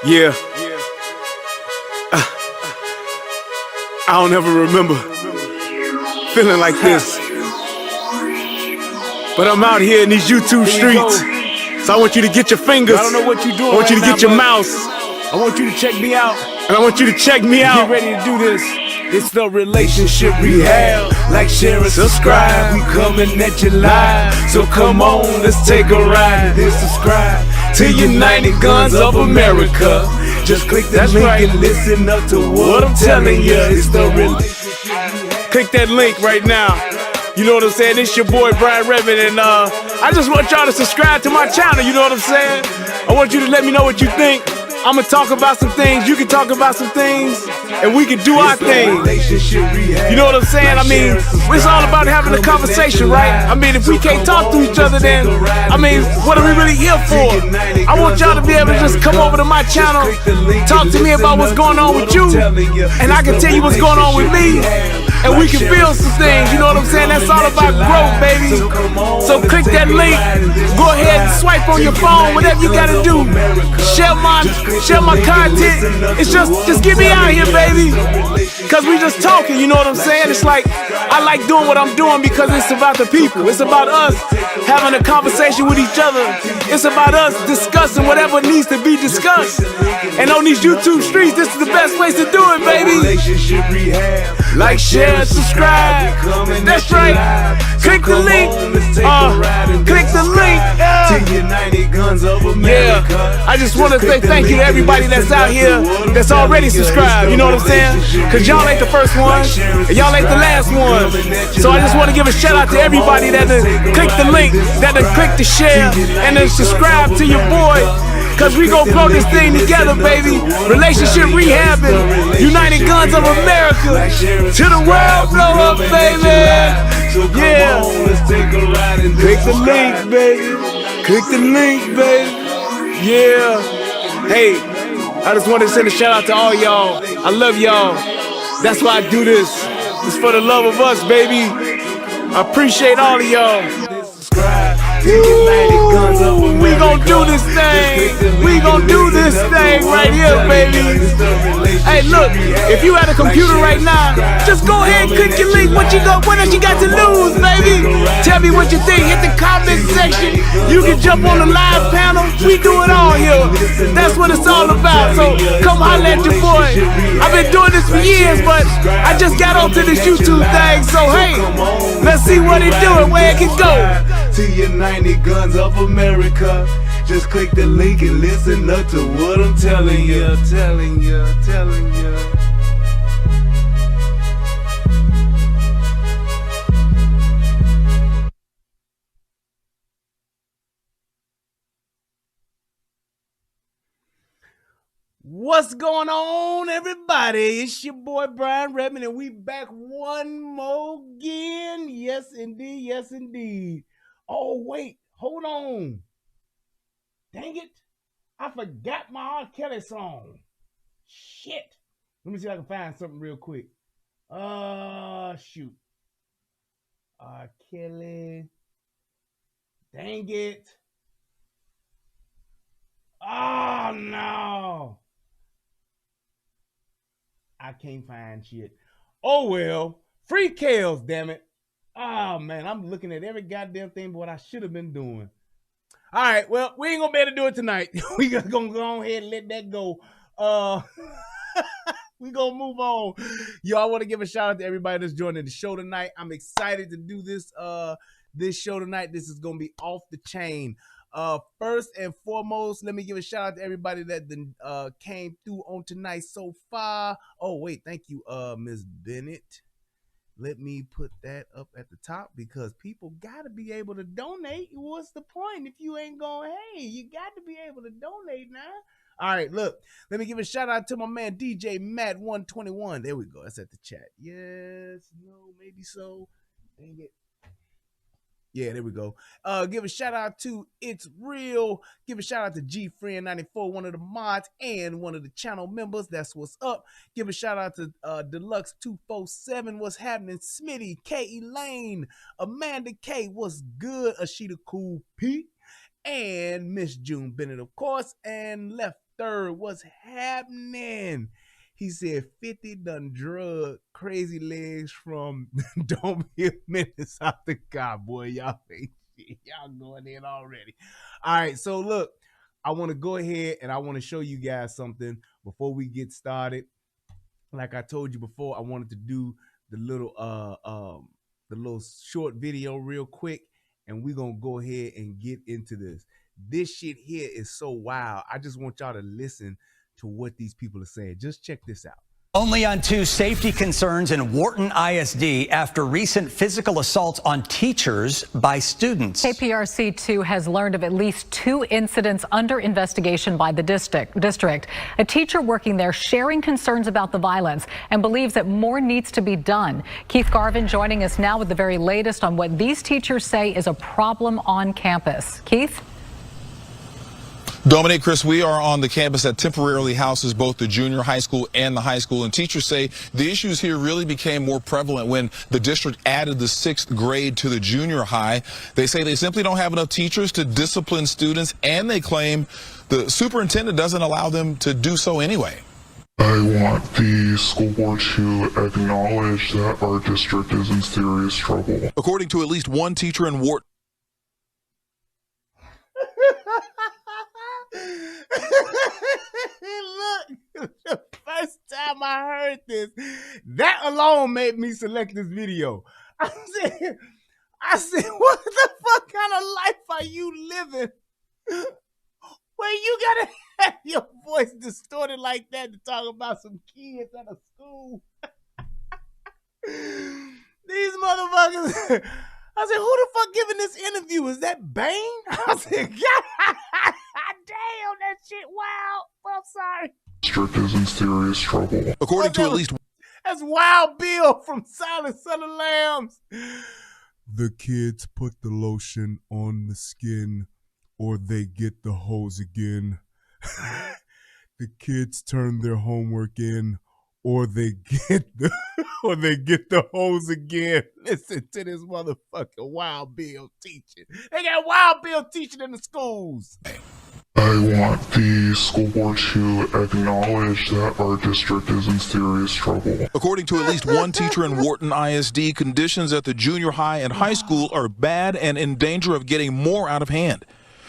Yeah, I don't ever remember feeling like this. But I'm out here in these YouTube streets. So I want you to get your fingers. I don't know what you're doing. I want you to get your mouse. I want you to check me out. And I want you to check me out. Get ready to do this. It's the relationship rehab. Like, share, and subscribe. We coming at you live. So come on, let's take a ride. Then subscribe to United Guns of America. Just click that link and listen up to what I'm telling you. It's the relationship rehab. Click that link right now. You know what I'm saying? It's your boy Brian Redmond, and I just want y'all to subscribe to my channel. You know what I'm saying? I want you to let me know what you think. I'm gonna talk about some things, you can talk about some things, and we can do our thing. You know what I'm saying? I mean, it's all about having a conversation, right? I mean, if we can't talk to each other, then, I mean, what are we really here for? I want y'all to be able to just come over to my channel, talk to me about what's going on with you, and I can tell you what's going on with me, and we can build some things. You know what I'm saying? That's all about growth, baby. So click that link, go ahead and swipe on your phone, whatever you gotta do. Share my content. It's just get me out here, baby. Cause we just talking, you know what I'm saying? It's like, I like doing what I'm doing because it's about the people. It's about us having a conversation with each other. It's about us discussing whatever needs to be discussed. And on these YouTube streets, this is the best place to do it, baby. Like, share, subscribe. That's right. Click the link. Click the link. Yeah. I just want to say thank you to everybody that's out here that's already subscribed. You know what I'm saying? Cause y'all ain't the first one, and y'all ain't the last one. So I just want to give a shout out to everybody that click the link, that click the share, and then subscribe to your boy. Cause we gon' grow this thing together, baby. Relationship rehabbing, United Guns of America. To the world blow up, baby. Yeah. Click the link, baby. Click the link, baby. Yeah. Hey, I just want to send a shout out to all y'all. I love y'all. That's why I do this. It's for the love of us, baby. I appreciate all of y'all. Ooh, we gon' do this thing. We gon' do this thing right here, baby. Hey, look, if you at a computer right now, just go ahead and click your link. What else you got to lose, baby? Tell me what you think. Hit the comment section. You can jump on the live panel. We do it all here. That's what it's all about. So come holler at your boy. I've been doing this for years, but I just got onto this YouTube thing. So hey, let's see what it do and where it can go. To United Guns of America. Just click the link and listen up to what I'm telling you, telling you. What's going on, everybody? It's your boy Brian Redmond, and we back one more again. Yes, indeed. Yes, indeed. Oh, wait. Hold on. Dang it. I forgot my R. Kelly song. Shit. Let me see if I can find something real quick. Shoot. R. Kelly. Dang it. Oh, no. I can't find shit. Oh, well. Free Kales, damn it. Oh, man. I'm looking at every goddamn thing but what I should have been doing. All right, well, we ain't gonna be able to do it tonight. We just gonna go ahead and let that go. We gonna move on. Yo, I want to give a shout out to everybody that's joining the show tonight. I'm excited to do this show tonight. This is gonna be off the chain. First and foremost, let me give a shout out to everybody that came through on tonight so far. Oh wait, thank you, Miss Bennett. Let me put that up at the top because people got to be able to donate. What's the point if you ain't going, hey, you got to be able to donate now. All right, look, let me give a shout out to my man DJ Matt 121. There we go. That's at the chat. Yes, no, maybe so. Dang it. Yeah, there we go. Give a shout out to It's Real. Give a shout out to G Friend 94, one of the mods and one of the channel members. That's what's up. Give a shout out to Deluxe 247. What's happening? Smitty, K Elaine, Amanda K. What's good? Ashita Cool P, and Miss June Bennett, of course, and Left 3rd. What's happening? He said 50 done drug crazy legs from Don't Be a Menace out the car. Boy, y'all ain't shit. Y'all going in already. All right, so look, I want to go ahead and I want to show you guys something before we get started. Like I told you before, I wanted to do the little short video real quick, and we're gonna go ahead and get into this. This shit here is so wild. I just want y'all to listen to what these people are saying. Just check this out. Only on 2 safety concerns in Wharton ISD after recent physical assaults on teachers by students. KPRC2 has learned of at least 2 incidents under investigation by the district. A teacher working there sharing concerns about the violence and believes that more needs to be done. Keith Garvin joining us now with the very latest on what these teachers say is a problem on campus. Keith? Dominic, Chris, we are on the campus that temporarily houses both the junior high school and the high school, and teachers say the issues here really became more prevalent when the district added the 6th grade to the junior high. They say they simply don't have enough teachers to discipline students, and they claim the superintendent doesn't allow them to do so anyway. I want the school board to acknowledge that our district is in serious trouble. According to at least one teacher in Wharton. Look, the first time I heard this, that alone made me select this video. I said, what the fuck kind of life are you living where you gotta have your voice distorted like that to talk about some kids at a school? These motherfuckers. I said, who the fuck giving this interview? Is that Bane? I said, God damn, that shit wild. I'm sorry. District is in serious trouble. According to at least... That's Wild Bill from Silence of the Lambs. The kids put the lotion on the skin or they get the hose again. The kids turn their homework in or they get the hose again. Listen to this motherfucker Wild Bill teaching. They got Wild Bill teaching in the schools. I want the school board to acknowledge that our district is in serious trouble. According to at least one teacher in Wharton ISD, conditions at the junior high and high school are bad and in danger of getting more out of hand.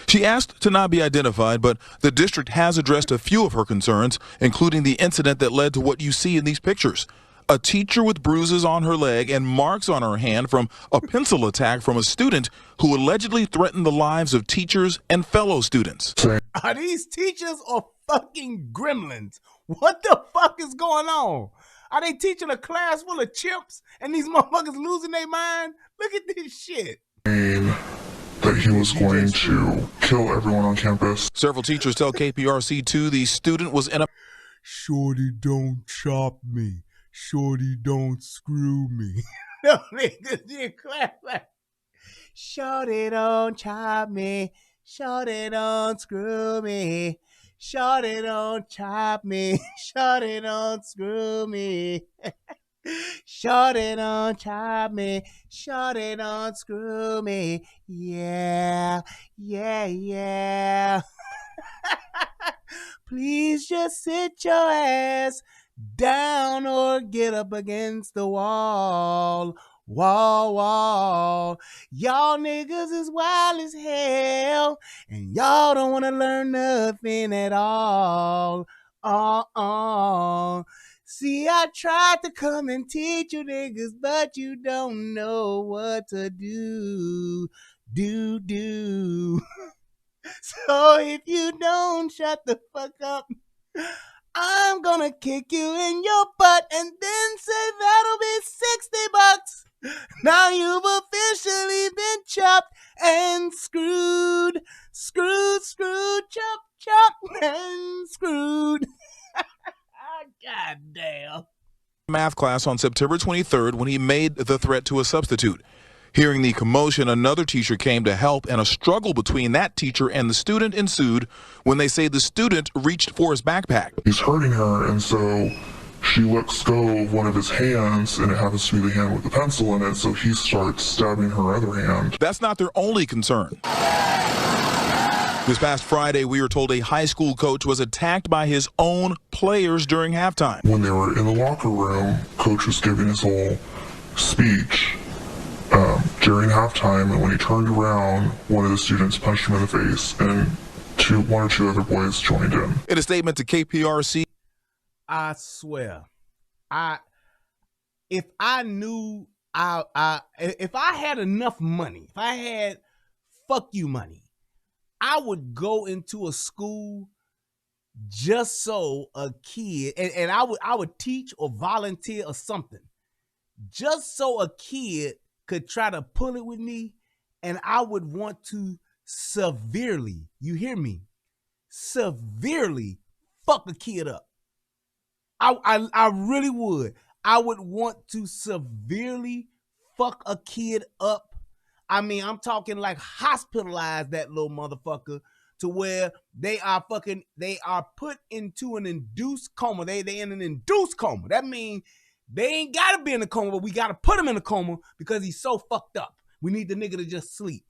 She asked to not be identified, but the district has addressed a few of her concerns, including the incident that led to what you see in these pictures. A teacher with bruises on her leg and marks on her hand from a pencil attack from a student who allegedly threatened the lives of teachers and fellow students. Are these teachers or fucking gremlins? What the fuck is going on? Are they teaching a class full of chimps and these motherfuckers losing their mind? Look at this shit. That he was going to kill everyone on campus. Several teachers tell KPRC2 the student was in a... Shorty, don't chop me. Shorty, don't screw me. No, niggas in class like, Shorty, don't chop me. Shorty, don't screw me. Shorty, don't chop me. Shorty, don't screw me. Shorty, don't chop me. Shorty, don't screw me. Yeah, yeah, yeah. Please just sit your ass down or get up against the wall. Wall. Y'all niggas is wild as hell, and y'all don't want to learn nothing at all. See, I tried to come and teach you niggas, but you don't know what to do. So if you don't shut the fuck up, I'm gonna kick you in your butt and then say that'll be $60. Now you've officially been chopped and screwed, chopped and screwed. God damn. Math class on September 23rd when he made the threat to a substitute. Hearing the commotion, another teacher came to help, and a struggle between that teacher and the student ensued when they say the student reached for his backpack. He's hurting her, and so she lets go of one of his hands, and it happens to be the hand with the pencil in it, so he starts stabbing her other hand. That's not their only concern. This past Friday, we were told a high school coach was attacked by his own players during halftime. When they were in the locker room, coach was giving his whole speech during halftime, and when he turned around, one of the students punched him in the face, and one or two other boys joined him. In a statement to KPRC, I swear, if I knew, if I had enough money, if I had fuck you money, I would go into a school just so a kid, and I would teach or volunteer or something, just so a kid could try to pull it with me, and I would want to severely, you hear me, severely fuck a kid up. I really would. I would want to severely fuck a kid up. I mean, I'm talking like hospitalize that little motherfucker to where they are put into an induced coma. They in an induced coma. That means they ain't gotta be in a coma, but we gotta put him in a coma because he's so fucked up. We need the nigga to just sleep.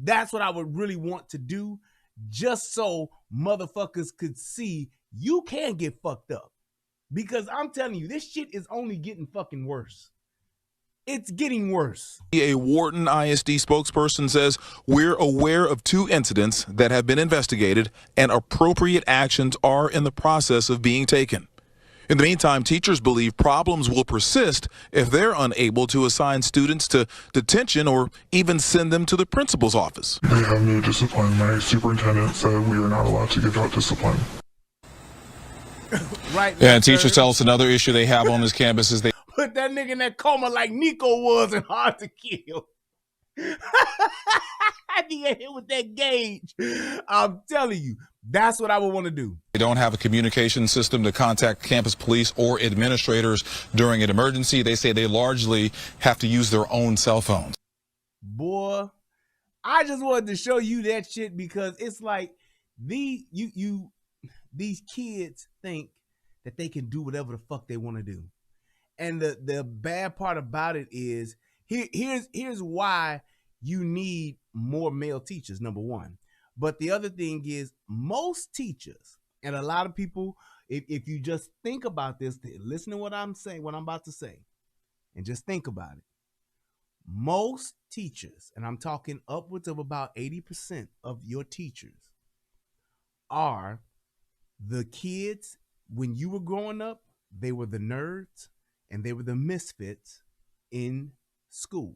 That's what I would really want to do, just so motherfuckers could see you can get fucked up. Because I'm telling you, this shit is only getting fucking worse. It's getting worse. A Wharton ISD spokesperson says, we're aware of 2 incidents that have been investigated and appropriate actions are in the process of being taken. In the meantime, teachers believe problems will persist if they're unable to assign students to detention or even send them to the principal's office. They have no discipline. My superintendent said we are not allowed to give out discipline. Right. Yeah, and teachers tell us another issue they have on this campus is they put that nigga in that coma like Nico was in Hard to Kill. I get hit with that gauge. I'm telling you, that's what I would want to do. They don't have a communication system to contact campus police or administrators during an emergency. They say they largely have to use their own cell phones. Boy, I just wanted to show you that shit because it's like these kids think that they can do whatever the fuck they want to do. And the bad part about it is here's why you need more male teachers, number one. But the other thing is most teachers, and a lot of people, if you just think about this, listen to what I'm saying, what I'm about to say, and just think about it. Most teachers, and I'm talking upwards of about 80% of your teachers, are the kids when you were growing up, they were the nerds and they were the misfits in school.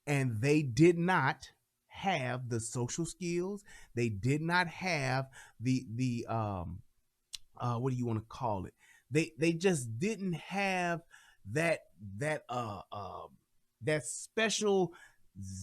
And they did not have the social skills. They did not have the what do you want to call it? They just didn't have that special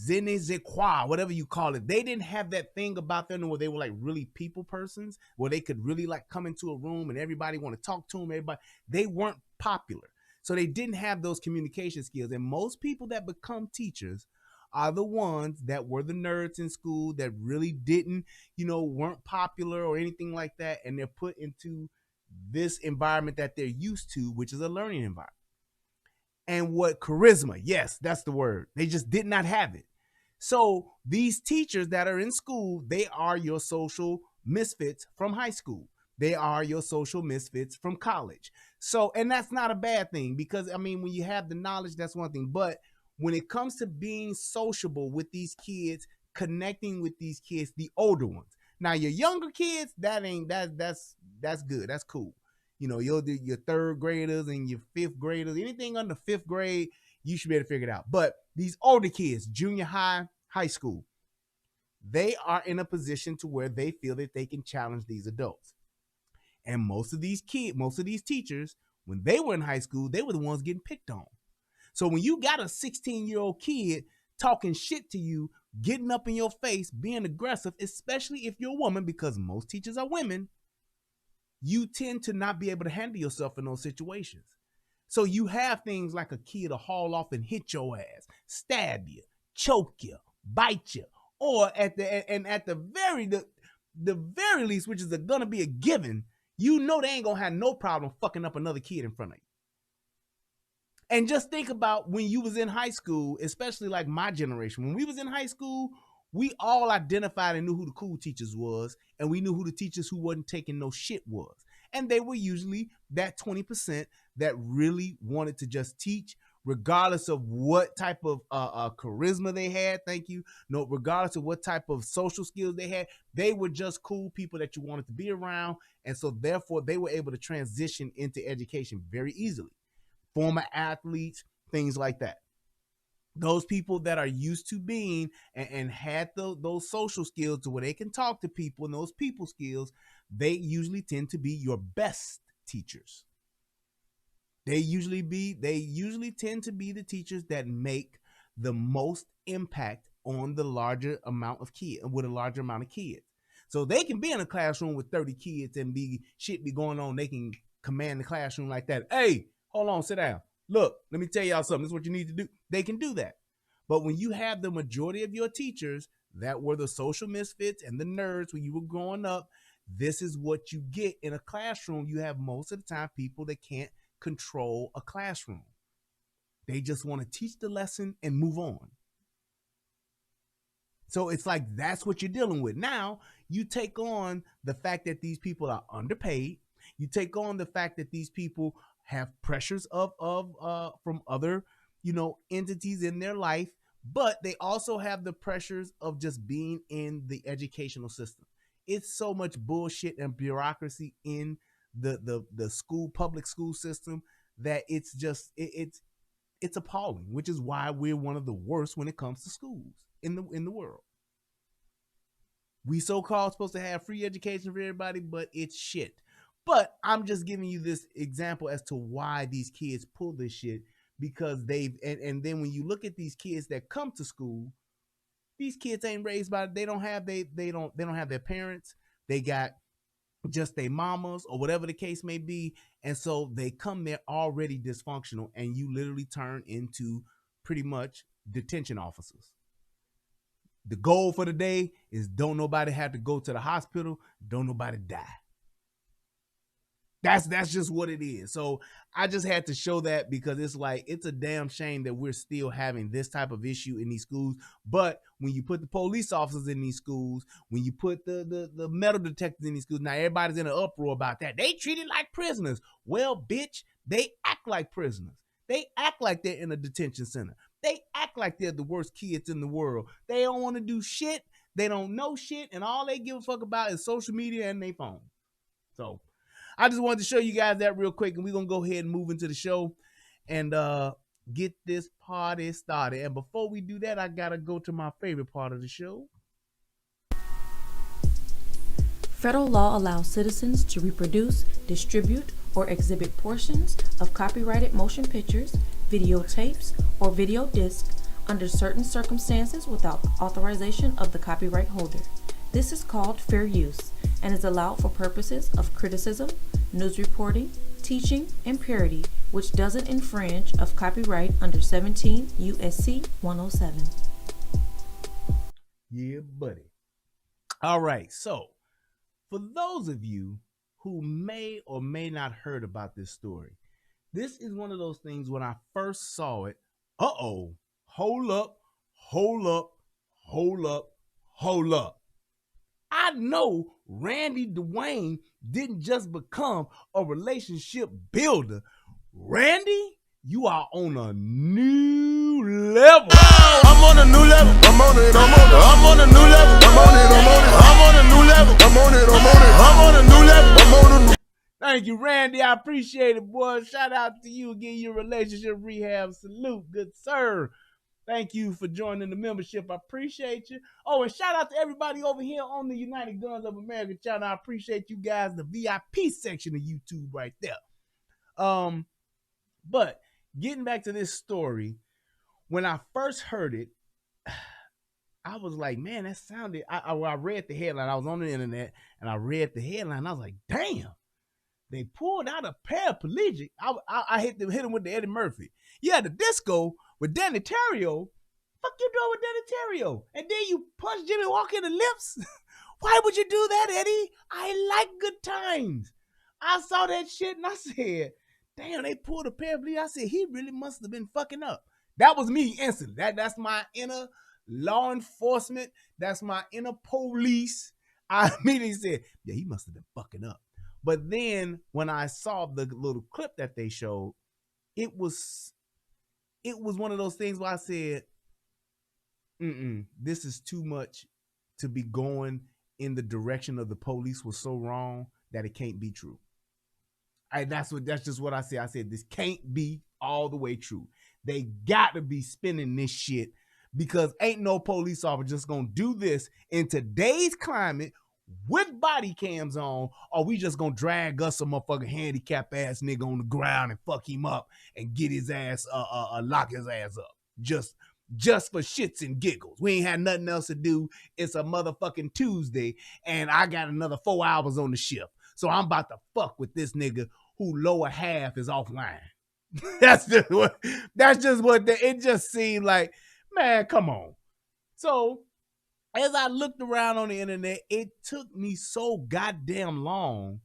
Zenizekwa, whatever you call it. They didn't have that thing about them where they were like really people persons, where they could really like come into a room and everybody want to talk to them. They weren't popular. So they didn't have those communication skills. And most people that become teachers are the ones that were the nerds in school that really didn't, weren't popular or anything like that. And they're put into this environment that they're used to, which is a learning environment. And what charisma, yes, that's the word. They just did not have it. So these teachers that are in school, they are your social misfits from high school. They are your social misfits from college. So, and that's not a bad thing because, I mean, when you have the knowledge, that's one thing. But when it comes to being sociable with these kids, connecting with these kids, the older ones. Now, your younger kids, that's good. That's cool. Your 3rd graders and your 5th graders, anything under 5th grade, you should be able to figure it out. But these older kids, junior high, high school, they are in a position to where they feel that they can challenge these adults. And most of these teachers, when they were in high school, they were the ones getting picked on. So when you got a 16-year-old kid talking shit to you, getting up in your face, being aggressive, especially if you're a woman, because most teachers are women, you tend to not be able to handle yourself in those situations. So you have things like a kid to haul off and hit your ass, stab you, choke you, bite you, or at the very least, which is gonna be a given, they ain't gonna have no problem fucking up another kid in front of you. And just think about when you was in high school, especially like my generation, when we was in high school, We all identified and knew who the cool teachers was, and we knew who the teachers who wasn't taking no shit was. And they were usually that 20% that really wanted to just teach, regardless of what type of charisma they had. Thank you. No, regardless of what type of social skills they had, they were just cool people that you wanted to be around. And so therefore they were able to transition into education very easily. Former athletes, things like that. Those people that are used to being and had those social skills to where they can talk to people, and those people skills, they usually tend to be your best teachers. They usually tend to be the teachers that make the most impact on the larger amount of kids, with a larger amount of kids. So they can be in a classroom with 30 kids and shit be going on. They can command the classroom like that. Hey, hold on, sit down. Look, let me tell y'all something. This is what you need to do. They can do that. But when you have the majority of your teachers that were the social misfits and the nerds when you were growing up, this is what you get in a classroom. You have most of the time people that can't control a classroom. They just want to teach the lesson and move on. So it's like that's what you're dealing with. Now, you take on the fact that these people are underpaid. You take on the fact that these people have pressures of from other, entities in their life, but they also have the pressures of just being in the educational system. It's so much bullshit and bureaucracy in the public school system that it's just it's appalling, which is why we're one of the worst when it comes to schools in the world. We so-called supposed to have free education for everybody, but it's shit. But I'm just giving you this example as to why these kids pull this shit, because and then when you look at these kids that come to school, these kids ain't raised by, they don't have their parents. They got just their mamas or whatever the case may be. And so they come there already dysfunctional, and you literally turn into pretty much detention officers. The goal for the day is don't nobody have to go to the hospital. Don't nobody die. That's just what it is. So I just had to show that, because it's like, it's a damn shame that we're still having this type of issue in these schools. But when you put the police officers in these schools, when you put the metal detectors in these schools, now everybody's in an uproar about that. They treated like prisoners. Well, bitch, they act like prisoners. They act like they're in a detention center. They act like they're the worst kids in the world. They don't want to do shit. They don't know shit. And all they give a fuck about is social media and their phone. So I just wanted to show you guys that real quick, and we're going to go ahead and move into the show and get this party started. And before we do that, I got to go to my favorite part of the show. Federal law allows citizens to reproduce, distribute, or exhibit portions of copyrighted motion pictures, videotapes, or video discs under certain circumstances without authorization of the copyright holder. This is called fair use and is allowed for purposes of criticism, news reporting, teaching, and parody, which doesn't infringe of copyright under 17 U.S.C. 107. Yeah, buddy. All right, so for those of you who may or may not heard about this story, this is one of those things when I first saw it, hold up. I know Randy Dwayne didn't just become a relationship builder. Randy, you are on a new level. I'm on a new level. I'm on it. I'm on a new level. I'm on it. I'm on a new level. I'm on it. I'm on a new level. I'm on a new. Thank you, Randy. I appreciate it, boy. Shout out to you. Give you a relationship rehab salute. Good sir. Thank you for joining the membership. I appreciate you. Oh, and shout out to everybody over here on the United Guns of America channel. I appreciate you guys, the VIP section of YouTube right there. But getting back to this story, when I first heard it, I was like, man, that sounded, I read the headline. I was on the internet and I read the headline. I was like, damn, they pulled out a paraplegic. I hit him with the Eddie Murphy. Yeah, the disco with Danny Terrio. Fuck you doing with Danny Terrio? And then you punch Jimmy Walker in the lips? Why would you do that, Eddie? I like good times. I saw that shit and I said, damn, they pulled a paraplegic. I said, he really must have been fucking up. That was me instantly. That's my inner law enforcement, that's my inner police, I immediately said, yeah, he must have been fucking up. But then when I saw the little clip that they showed, it was one of those things where I said, this is too much to be going in the direction of the police was so wrong that it can't be true. That's just what I said. I said, this can't be all the way true. They got to be spinning this shit because ain't no police officer just gonna do this in today's climate with body cams on, or we just gonna drag us a motherfucking handicapped ass nigga on the ground and fuck him up and get his ass, lock his ass up. Just for shits and giggles. We ain't had nothing else to do. It's a motherfucking Tuesday and I got another 4 hours on the shift. So I'm about to fuck with this nigga who lower half is offline. That's just what it just seemed like, man, come on. So as I looked around on the internet, it took me so goddamn long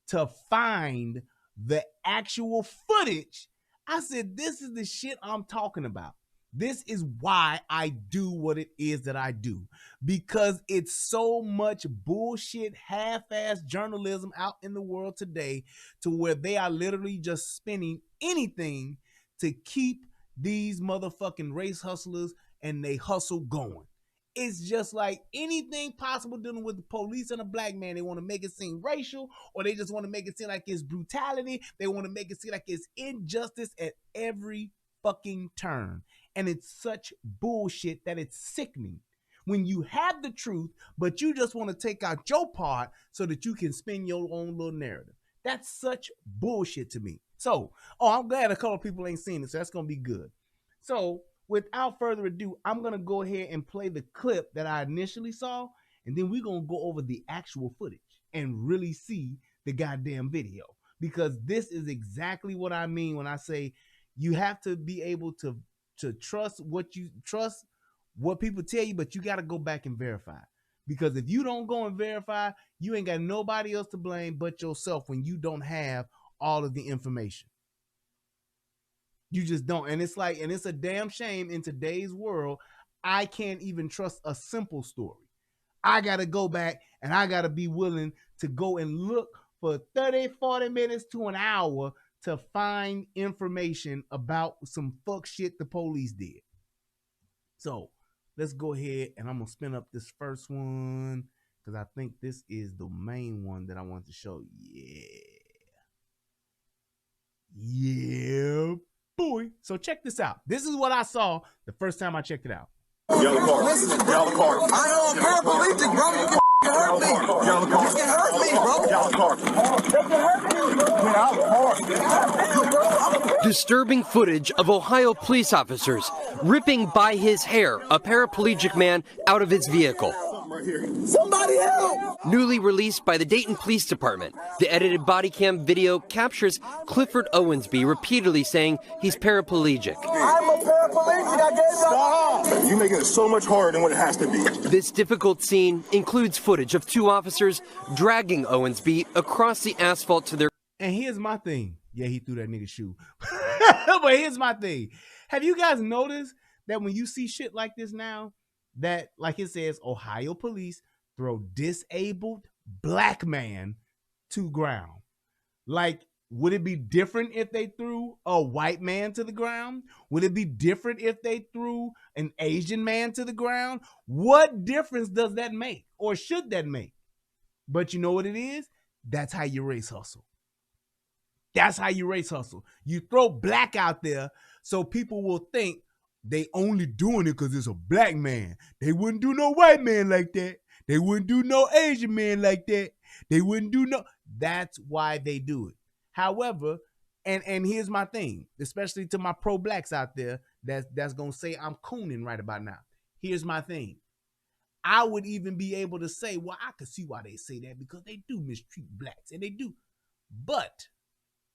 to find the actual footage. I said, this is the shit I'm talking about. This is why I do what it is that I do, because it's so much bullshit, half-ass journalism out in the world today to where they are literally just spinning anything to keep these motherfucking race hustlers and they hustle going. It's just like anything possible dealing with the police and a black man. They want to make it seem racial, or they just want to make it seem like it's brutality. They want to make it seem like it's injustice at every fucking turn. And it's such bullshit that it's sickening. When you have the truth, but you just want to take out your part so that you can spin your own little narrative. That's such bullshit to me. So, I'm glad a couple of people ain't seen it, so that's going to be good. So, without further ado, I'm going to go ahead and play the clip that I initially saw, and then we're going to go over the actual footage and really see the goddamn video. Because this is exactly what I mean when I say you have to be able to trust what people tell you, but you got to go back and verify. Because if you don't go and verify, you ain't got nobody else to blame but yourself when you don't have all of the information. You just don't. And it's a damn shame in today's world. I can't even trust a simple story. I got to go back and I got to be willing to go and look for 30, 40 minutes to an hour to find information about some fuck shit the police did. So let's go ahead and I'm going to spin up this first one because I think this is the main one that I want to show. Yeah, boy. So check this out. This is what I saw the first time I checked it out. Yellow card. Listen, yellow card. I am paraplegic, bro. You can hurt me. Yellow card. You can hurt me, bro. Yellow card. Disturbing footage of Ohio police officers ripping by his hair a paraplegic man out of his vehicle. Somebody help! Newly released by the Dayton Police Department, the edited body cam video captures Clifford Owensby repeatedly saying he's paraplegic. I'm a paraplegic, I gave up. You're making it so much harder than what it has to be. This difficult scene includes footage of two officers dragging Owensby across the asphalt to their... And here's my thing. Yeah, he threw that nigga's shoe. But here's my thing. Have you guys noticed that when you see shit like this now, that, like it says, Ohio police throw disabled black man to ground? Like, would it be different if they threw a white man to the ground? Would it be different if they threw an Asian man to the ground? What difference does that make? Or should that make? But you know what it is? That's how you race hustle. That's how you race hustle. You throw black out there so people will think they only doing it because it's a black man. They wouldn't do no white man like that. They wouldn't do no Asian man like that. They wouldn't do no... That's why they do it. However, and here's my thing, especially to my pro-blacks out there that's going to say I'm cooning right about now. Here's my thing. I would even be able to say, well, I could see why they say that because they do mistreat blacks, and they do. But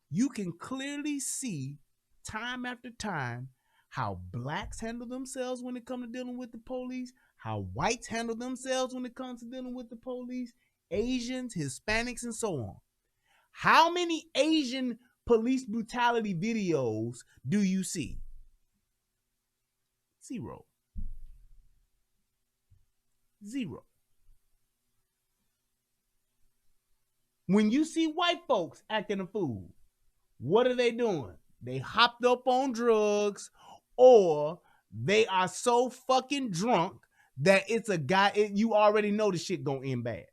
you can clearly see time after time how blacks handle themselves when it comes to dealing with the police, how whites handle themselves when it comes to dealing with the police, Asians, Hispanics, and so on. How many Asian police brutality videos do you see? 0. Zero. When you see white folks acting a fool, what are they doing? They hopped up on drugs, or they are so fucking drunk that it's a guy, you already know the shit gonna end bad.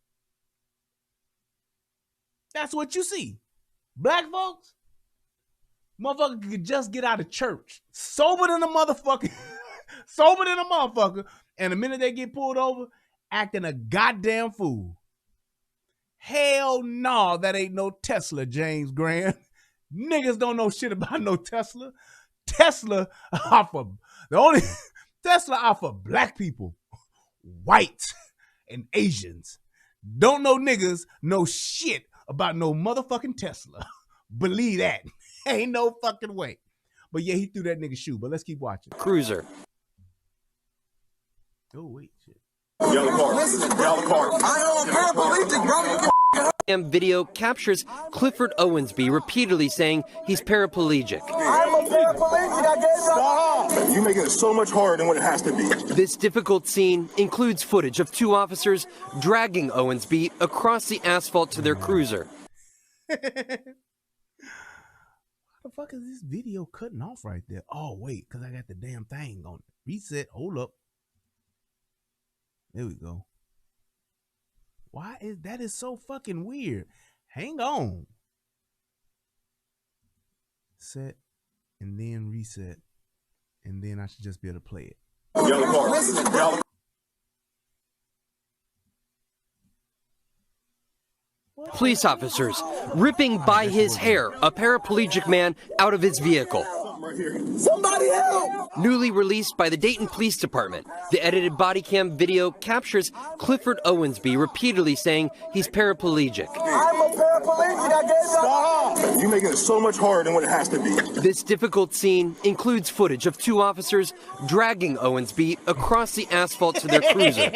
That's what you see. Black folks, motherfucker could just get out of church, sober than a motherfucker, and the minute they get pulled over, acting a goddamn fool. Hell no, that ain't no Tesla, James Graham. Niggas don't know shit about no Tesla. Tesla are for black people, whites, and Asians. Don't know niggas know shit about no motherfucking Tesla. Believe that. Ain't no fucking way. But yeah, he threw that nigga shoe. But let's keep watching. Cruiser. Oh, wait, shit. Yellow card. Yellow card. I am a paraplegic, bro. Video captures Clifford Owensby repeatedly saying he's paraplegic. I'm a paraplegic. I gave Stop. You're making it so much harder than what it has to be. This difficult scene includes footage of two officers dragging Owensby across the asphalt to their cruiser. What the fuck is this video cutting off right there? Oh, wait, because I got the damn thing on it. Reset. Hold up. There we go. Why is that is so fucking weird? Hang on. Set and then reset. And then I should just be able to play it. Yellow card. Yellow. Police officers ripping by his hair a paraplegic man out of his vehicle. Somebody help! Newly released by the Dayton Police Department, the edited body cam video captures Clifford Owensby repeatedly saying he's paraplegic. I'm a paraplegic. I gave Stop. You're making it so much harder than what it has to be. This difficult scene includes footage of two officers dragging Owensby across the asphalt to their cruiser.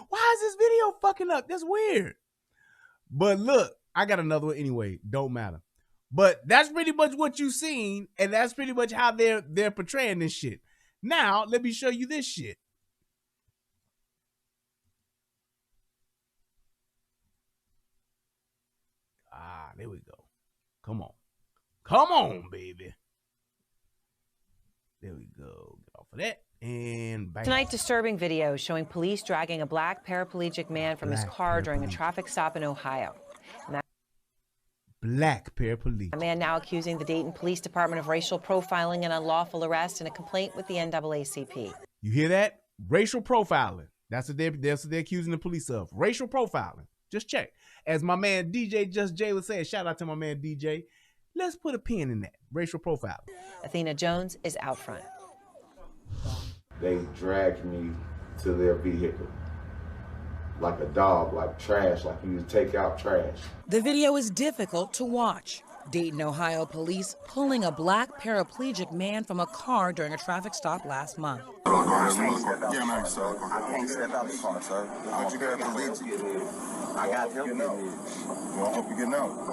Why is this video fucking up? That's weird. But look, I got another one anyway. Don't matter. But that's pretty much what you've seen, and that's pretty much how they're portraying this shit. Now, let me show you this shit. Ah, there we go. Come on. Come on, baby. There we go. Get off of that. And bang. Tonight, disturbing video showing police dragging a black paraplegic man from his car during a traffic stop in Ohio. Black paraplegic. A man now accusing the Dayton Police Department of racial profiling and unlawful arrest in a complaint with the NAACP. You hear that? Racial profiling. That's what they're accusing the police of. Racial profiling. Just check. As my man DJ Just Jay was saying, shout out to my man DJ. Let's put a pin in that. Racial profiling. Athena Jones is out front. They dragged me to their vehicle. Like a dog, like trash, like you take out trash. The video is difficult to watch. Dayton, Ohio police pulling a black paraplegic man from a car during a traffic stop last month. I can't step out the car, sir. But you got paraplegic. I got help. Well, I'll help you getting out. I'm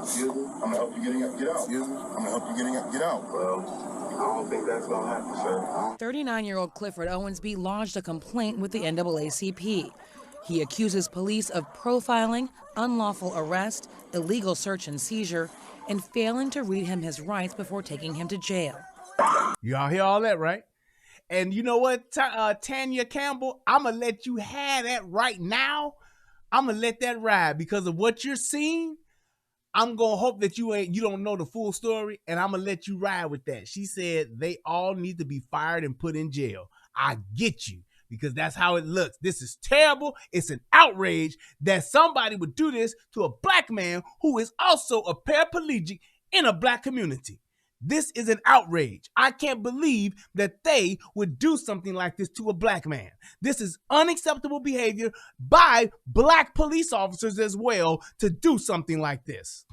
gonna help you getting out. Get out. I'm gonna help you getting out. Get out. Well, I don't think that's gonna happen, sir. 39-year-old Clifford Owensby lodged a complaint with the NAACP. He accuses police of profiling, unlawful arrest, illegal search and seizure, and failing to read him his rights before taking him to jail. Y'all hear all that, right? And you know what, Tanya Campbell, I'm going to let you have that right now. I'm going to let that ride because of what you're seeing. I'm going to hope that you don't know the full story, and I'm going to let you ride with that. She said they all need to be fired and put in jail. I get you. Because that's how it looks. This is terrible. It's an outrage that somebody would do this to a black man who is also a paraplegic in a black community. This is an outrage. I can't believe that they would do something like this to a black man. This is unacceptable behavior by black police officers as well to do something like this.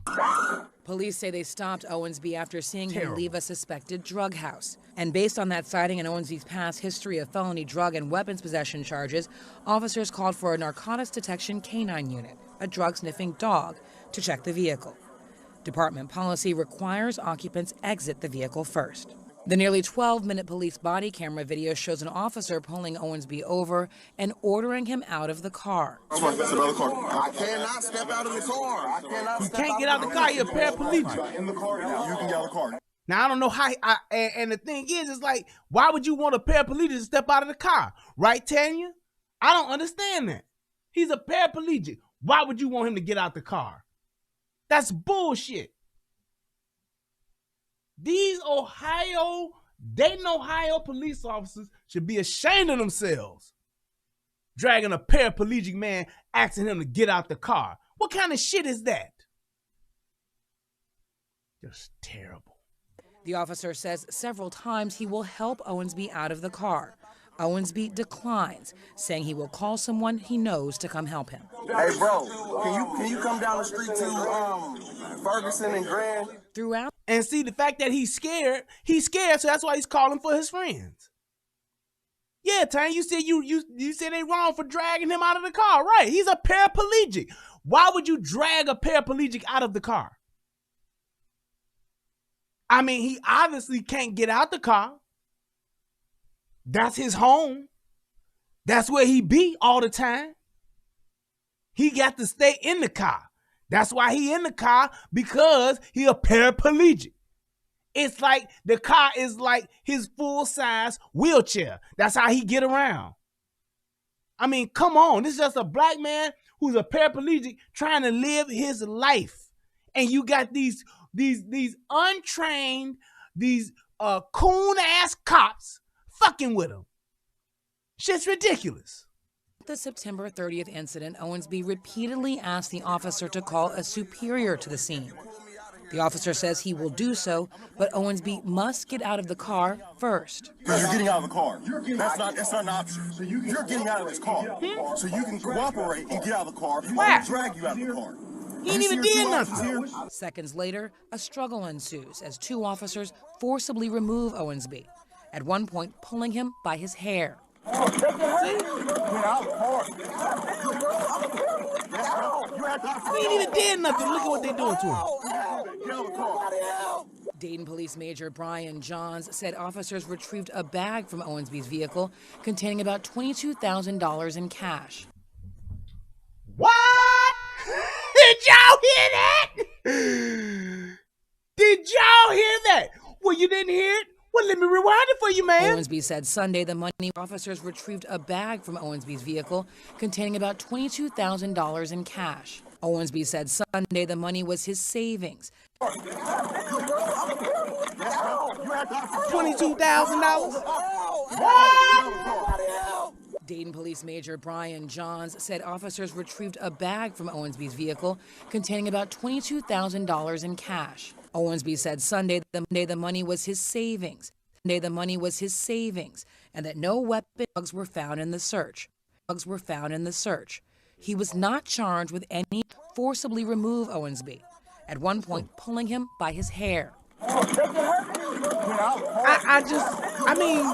Police say they stopped Owensby after seeing him leave a suspected drug house. And based on that sighting and Owensby's past history of felony drug and weapons possession charges, officers called for a narcotics detection canine unit, a drug-sniffing dog, to check the vehicle. Department policy requires occupants exit the vehicle first. The nearly 12-minute police body camera video shows an officer pulling Owensby over and ordering him out of the car. I cannot step out of the car. You can't get out of the car. You're a paraplegic. In the car, you can get out of the car. Now, I don't know how, and the thing is, it's like, why would you want a paraplegic to step out of the car? Right, Tanya? I don't understand that. He's a paraplegic. Why would you want him to get out the car? That's bullshit. These Dayton, Ohio police officers should be ashamed of themselves. Dragging a paraplegic man, asking him to get out the car. What kind of shit is that? Just terrible. The officer says several times he will help Owensby out of the car. Owensby declines, saying he will call someone he knows to come help him. Hey, bro, can you come down the street to Ferguson and Grand? Throughout. And see, the fact that he's scared, so that's why he's calling for his friends. Yeah, Tanya, you said you said they wrong for dragging him out of the car. Right, he's a paraplegic. Why would you drag a paraplegic out of the car? I mean, he obviously can't get out the car. That's his home. That's where he be all the time. He got to stay in the car. That's why he in the car, because he a paraplegic. It's like the car is like his full-size wheelchair. That's how he get around. I mean, come on. This is just a black man who's a paraplegic trying to live his life. And you got these untrained, coon-ass cops fucking with him. Shit's ridiculous. The September 30th incident, Owensby repeatedly asked the officer to call a superior to the scene. The officer says he will do so, but Owensby must get out of the car first. Because you're getting out of the car. That's not an option. So you're getting out of this car. So you can cooperate and get out of the car. I'll drag you out of the car. He ain't even did nothing. Seconds later, a struggle ensues as two officers forcibly remove Owensby, at one point pulling him by his hair. He ain't even did nothing. Look at what they're doing to him. Dayton Police Major Brian Johns said officers retrieved a bag from Owensby's vehicle containing about $22,000 in cash. What? Did y'all hear that? Did y'all hear that? Well, you didn't hear it? Well, let me rewind it for you, man. Owensby said Sunday the money officers retrieved a bag from Owensby's vehicle containing about $22,000 in cash. Owensby said Sunday the money was his savings. $22,000? Dayton Police Major Brian Johns said officers retrieved a bag from Owensby's vehicle containing about $22,000 in cash. Owensby said Sunday the money was his savings. And that no weapon drugs were found in the search. He was not charged with any forcibly remove Owensby, at one point pulling him by his hair. I mean,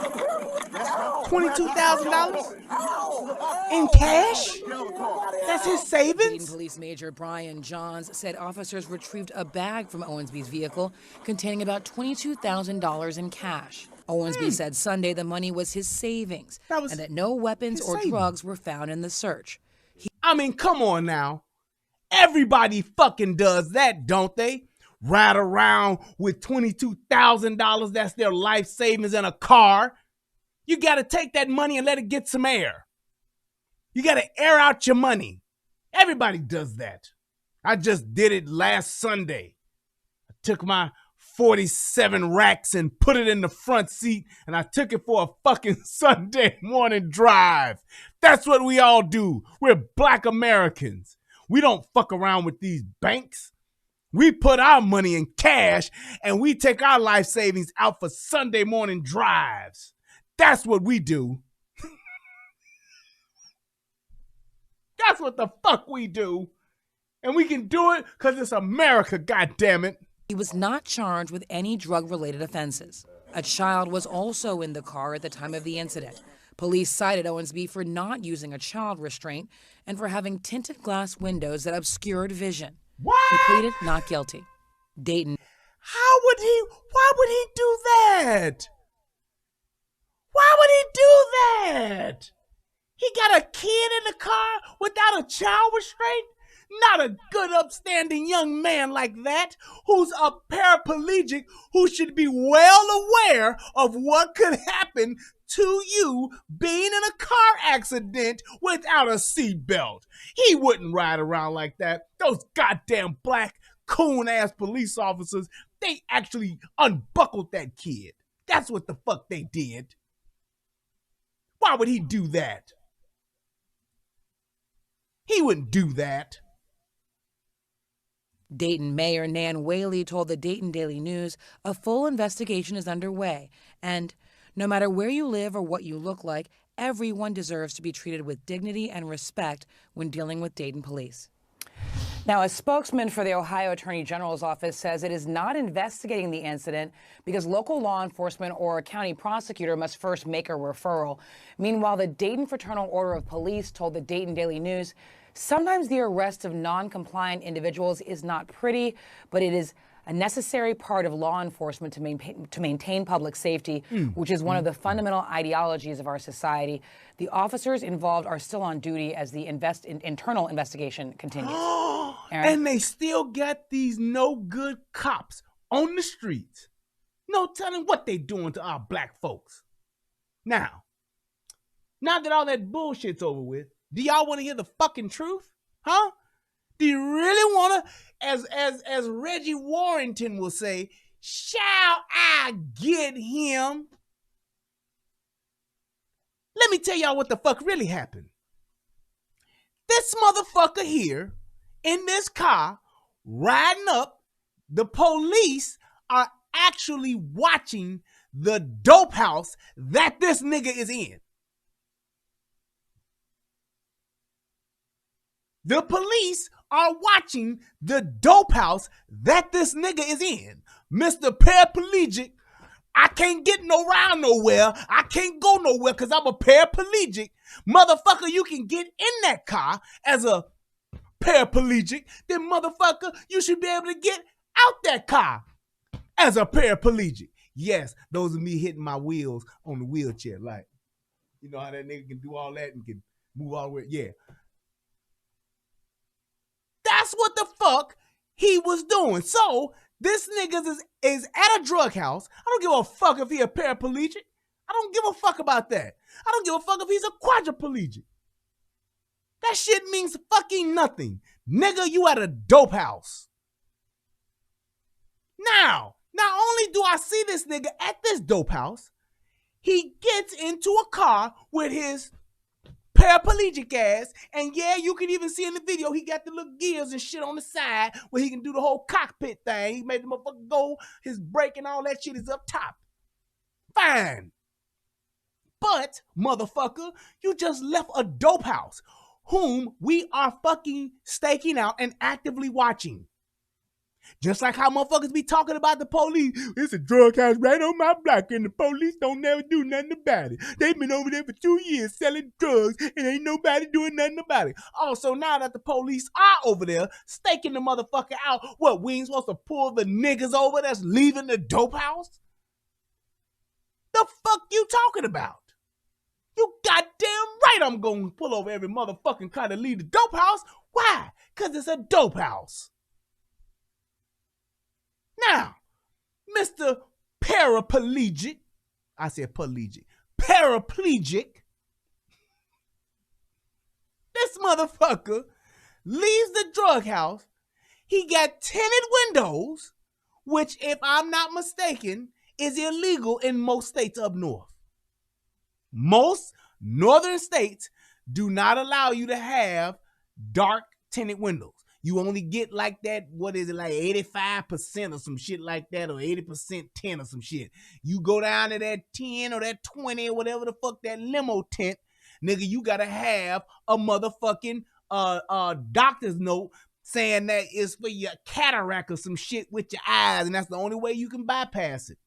$22,000 in cash? That's his savings? Dayton Police Major Brian Johns said officers retrieved a bag from Owensby's vehicle containing about $22,000 in cash. Owensby said Sunday the money was his savings, and that no weapons or drugs were found in the search. I mean, come on now. Everybody fucking does that, don't they? Ride around with $22,000, that's their life savings in a car. You got to take that money and let it get some air. You got to air out your money. Everybody does that. I just did it last Sunday. I took my 47 racks and put it in the front seat, and I took it for a fucking Sunday morning drive. That's what we all do. We're black Americans. We don't fuck around with these banks. We put our money in cash, and we take our life savings out for Sunday morning drives. That's what we do. That's what the fuck we do. And we can do it because it's America, goddammit. He was not charged with any drug-related offenses. A child was also in the car at the time of the incident. Police cited Owensby for not using a child restraint and for having tinted glass windows that obscured vision. What? He pleaded not guilty. Dayton. Why would he do that? Why would he do that? He got a kid in the car without a child restraint? Not a good, upstanding young man like that, who's a paraplegic, who should be well aware of what could happen to you being in a car accident without a seatbelt. He wouldn't ride around like that. Those goddamn black coon-ass police officers, they actually unbuckled that kid. That's what the fuck they did. Why would he do that? He wouldn't do that. Dayton Mayor Nan Whaley told the Dayton Daily News a full investigation is underway, and no matter where you live or what you look like, everyone deserves to be treated with dignity and respect when dealing with Dayton police. Now, a spokesman for the Ohio Attorney General's office says it is not investigating the incident because local law enforcement or a county prosecutor must first make a referral. Meanwhile, the Dayton Fraternal Order of Police told the Dayton Daily News sometimes the arrest of non-compliant individuals is not pretty, but it is a necessary part of law enforcement to maintain public safety, which is one of the fundamental ideologies of our society. The officers involved are still on duty as the internal investigation continues. And they still got these no good cops on the streets. No telling what they doing to our black folks. Now that all that bullshit's over with, do y'all want to hear the fucking truth? Huh? Do you really want to, as Reggie Warrington will say, shall I get him? Let me tell y'all what the fuck really happened. This motherfucker here in this car riding up, the police are actually watching the dope house that this nigga is in. The police are watching the dope house that this nigga is in. Mr. Paraplegic, I can't get around nowhere. I can't go nowhere because I'm a paraplegic. Motherfucker, you can get in that car as a paraplegic. Then motherfucker, you should be able to get out that car as a paraplegic. Yes, those are me hitting my wheels on the wheelchair. Like, you know how that nigga can do all that and can move all the way? Yeah. That's what the fuck he was doing. So this nigga is at a drug house. I don't give a fuck if he a paraplegic. I don't give a fuck about that. I don't give a fuck if he's a quadriplegic. That shit means fucking nothing. Nigga, you at a dope house. Now, not only do I see this nigga at this dope house, he gets into a car with his paraplegic ass, and yeah, you can even see in the video he got the little gears and shit on the side where he can do the whole cockpit thing. He made the motherfucker go, his brake and all that shit is up top. Fine. But, motherfucker, you just left a dope house whom we are fucking staking out and actively watching. Just like how motherfuckers be talking about the police. It's a drug house right on my block and the police don't never do nothing about it. They've been over there for 2 years selling drugs and ain't nobody doing nothing about it. Also, now that the police are over there staking the motherfucker out, what, we ain't supposed to pull the niggas over that's leaving the dope house? The fuck you talking about? You goddamn right I'm gonna pull over every motherfucking car to leave the dope house. Why? Because it's a dope house. Now, Mr. Paraplegic, I said paraplegic, this motherfucker leaves the drug house. He got tinted windows, which, if I'm not mistaken, is illegal in most states up north. Most northern states do not allow you to have dark tinted windows. You only get like that, what is it, like 85% or some shit like that, or 80% tint or some shit. You go down to that 10 or that 20 or whatever the fuck that limo tint, nigga, you gotta have a motherfucking doctor's note saying that it's for your cataract or some shit with your eyes, and that's the only way you can bypass it.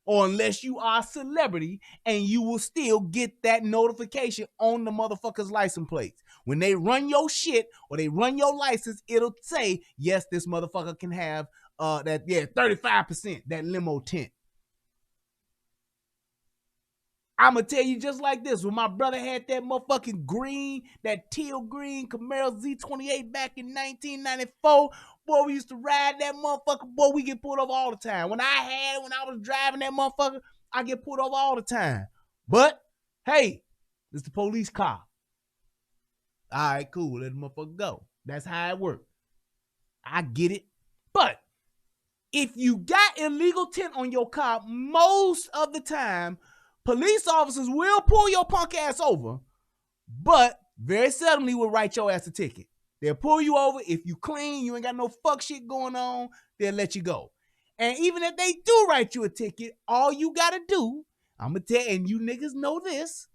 Or unless you are a celebrity, and you will still get that notification on the motherfucker's license plates. When they run your shit or they run your license, it'll say, yes, this motherfucker can have 35%, that limo tint. I'ma tell you just like this. When my brother had that motherfucking green, that teal green Camaro Z28 back in 1994, boy, we used to ride that motherfucker. Boy, we get pulled over all the time. When I was driving that motherfucker, I get pulled over all the time. But, hey, it's the police car. All right, cool. Let the motherfucker go. That's how it works. I get it. But if you got illegal tint on your car, most of the time, police officers will pull your punk ass over, but very seldomly will write your ass a ticket. They'll pull you over. If you clean, you ain't got no fuck shit going on, they'll let you go. And even if they do write you a ticket, all you gotta do, I'm gonna tell you, and you niggas know this,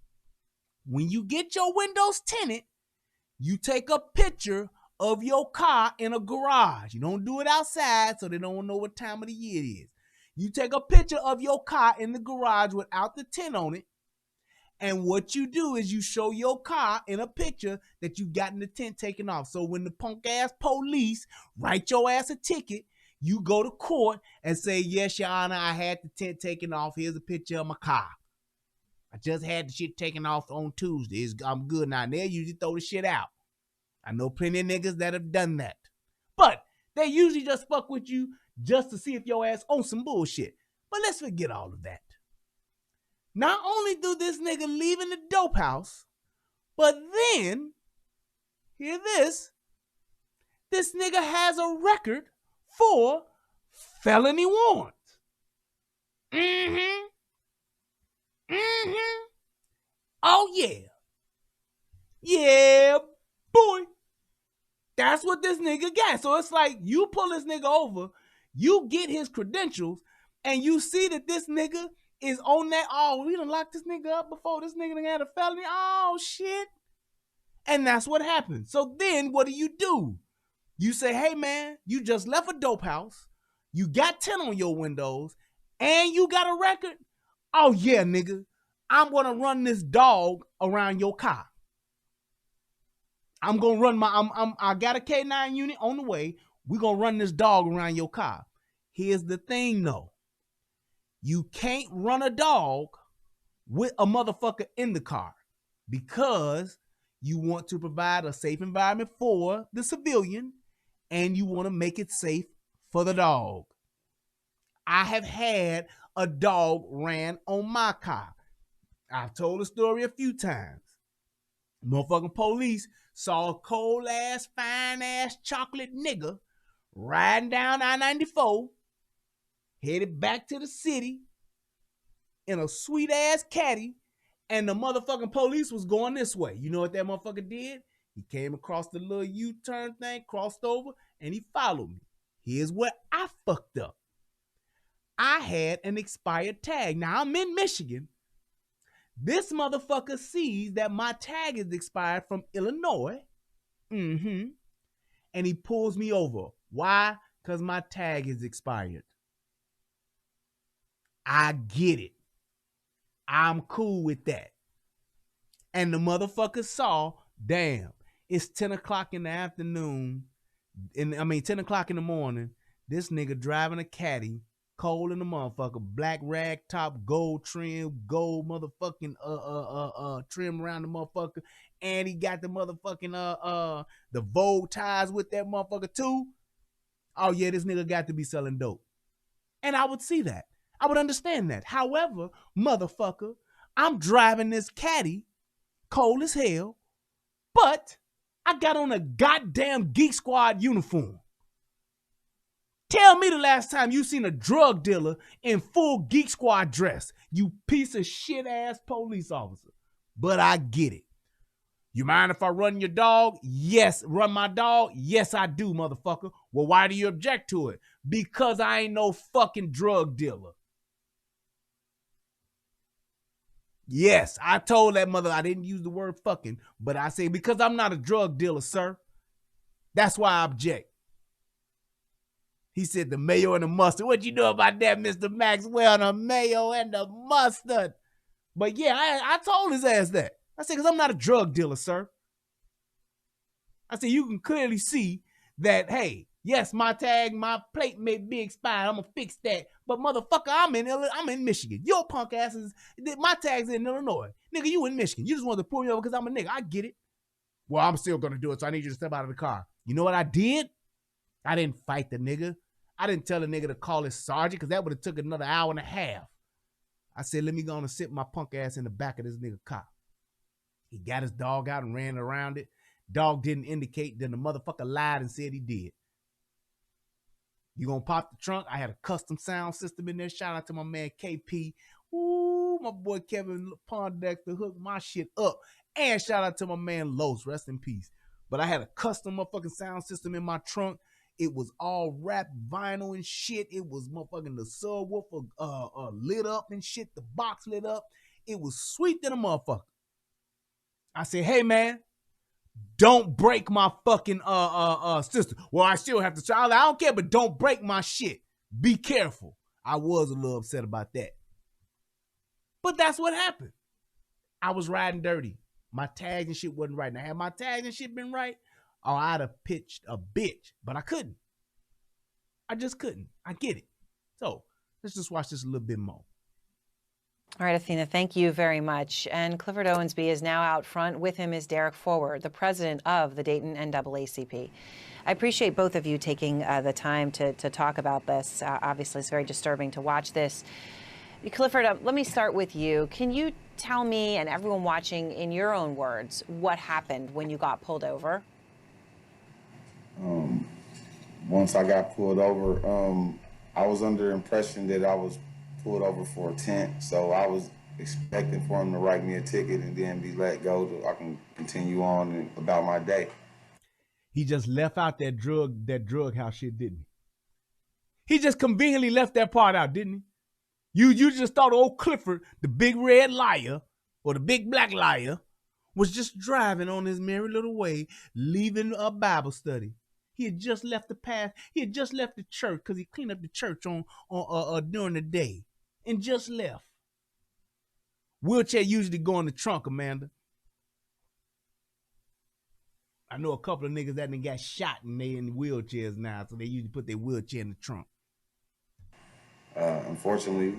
when you get your windows tinted, you take a picture of your car in a garage. You don't do it outside so they don't know what time of the year it is. You take a picture of your car in the garage without the tint on it, and what you do is you show your car in a picture that you've gotten the tint taken off. So when the punk-ass police write your ass a ticket, you go to court and say, yes, your honor, I had the tint taken off. Here's a picture of my car. I just had the shit taken off on Tuesday. I'm good now. And they'll usually throw the shit out. I know plenty of niggas that have done that. But they usually just fuck with you just to see if your ass on some bullshit. But let's forget all of that. Not only do this nigga leave in the dope house, but then, hear this nigga has a record for felony warrants. Oh yeah. Yeah, boy. That's what this nigga got. So it's like you pull this nigga over, you get his credentials, and you see that this nigga is on that, oh, we done locked this nigga up before. This nigga done had a felony. Oh, shit. And that's what happens. So then what do? You say, hey, man, you just left a dope house. You got 10 on your windows, and you got a record. Oh, yeah, nigga. I'm going to run this dog around your car. I'm going to run I got a K9 unit on the way. We're going to run this dog around your car. Here's the thing, though. You can't run a dog with a motherfucker in the car because you want to provide a safe environment for the civilian and you want to make it safe for the dog. I have had a dog ran on my car. I've told the story a few times. Motherfucking police saw a cold-ass, fine-ass chocolate nigga riding down I-94, headed back to the city in a sweet-ass caddy, and the motherfucking police was going this way. You know what that motherfucker did? He came across the little U-turn thing, crossed over, and he followed me. Here's where I fucked up. I had an expired tag. Now, I'm in Michigan. This motherfucker sees that my tag is expired from Illinois. And he pulls me over. Why? Because my tag is expired. I get it. I'm cool with that. And the motherfucker saw, damn, it's 10 o'clock in the afternoon. 10 o'clock in the morning. This nigga driving a caddy, cold in the motherfucker, black rag top, gold trim, gold motherfucking trim around the motherfucker, and he got the motherfucking the Vogue ties with that motherfucker too. Oh yeah, this nigga got to be selling dope. And I would see that. I would understand that. However, motherfucker, I'm driving this caddy, cold as hell, but I got on a goddamn Geek Squad uniform. Tell me the last time you seen a drug dealer in full Geek Squad dress, you piece of shit ass police officer. But I get it. You mind if I run your dog? Yes. Run my dog? Yes, I do, motherfucker. Well, why do you object to it? Because I ain't no fucking drug dealer. Yes, I told that mother, I didn't use the word fucking, but I say because I'm not a drug dealer, sir. That's why I object. He said the mayo and the mustard. What you know about that, Mr. Maxwell? The mayo and the mustard. But yeah, I told his ass that. I said, because I'm not a drug dealer, sir. I said, you can clearly see that, hey, Yes, my tag, my plate may be expired. I'm gonna fix that. But motherfucker, I'm in Michigan. Your punk ass is, my tag's in Illinois. Nigga, you in Michigan. You just wanted to pull me over because I'm a nigga. I get it. Well, I'm still gonna do it, so I need you to step out of the car. You know what I did? I didn't fight the nigga. I didn't tell the nigga to call his sergeant because that would have took another hour and a half. I said, let me go on and sit my punk ass in the back of this nigga car. He got his dog out and ran around it. Dog didn't indicate, then the motherfucker lied and said he did. You gonna pop the trunk? I had a custom sound system in there. Shout out to my man KP. Ooh, my boy Kevin Pondexter hooked my shit up. And shout out to my man Los, rest in peace. But I had a custom motherfucking sound system in my trunk. It was all wrapped vinyl and shit. It was motherfucking the subwoofer lit up and shit. The box lit up. It was sweet than a motherfucker. I said, hey man, don't break my fucking system. Well, I still have to try. I don't care, but don't break my shit. Be careful. I was a little upset about that. But that's what happened. I was riding dirty. My tags and shit wasn't right. Now, had my tags and shit been right, or I'd have pitched a bitch, but I couldn't. I just couldn't. I get it. So let's just watch this a little bit more. All right, Athena, thank you very much. And Clifford Owensby is now out front. With him is Derek Forward, the president of the Dayton NAACP. I appreciate both of you taking the time to talk about this. Obviously, it's very disturbing to watch this. Clifford, let me start with you. Can you tell me and everyone watching in your own words what happened when you got pulled over? Once I got pulled over, I was under the impression that I was pulled over for intent, so I was expecting for him to write me a ticket and then be let go so I can continue on about my day. He just left out that drug house shit, didn't he? He just conveniently left that part out, didn't he? You just thought old Clifford, the big red liar, or the big black liar, was just driving on his merry little way, leaving a Bible study. He had just left the path. He had just left the church because he cleaned up the church on during the day and just left. Wheelchair usually go in the trunk, Amanda. I know a couple of niggas that done got shot and they in wheelchairs now, so they usually put their wheelchair in the trunk. Unfortunately,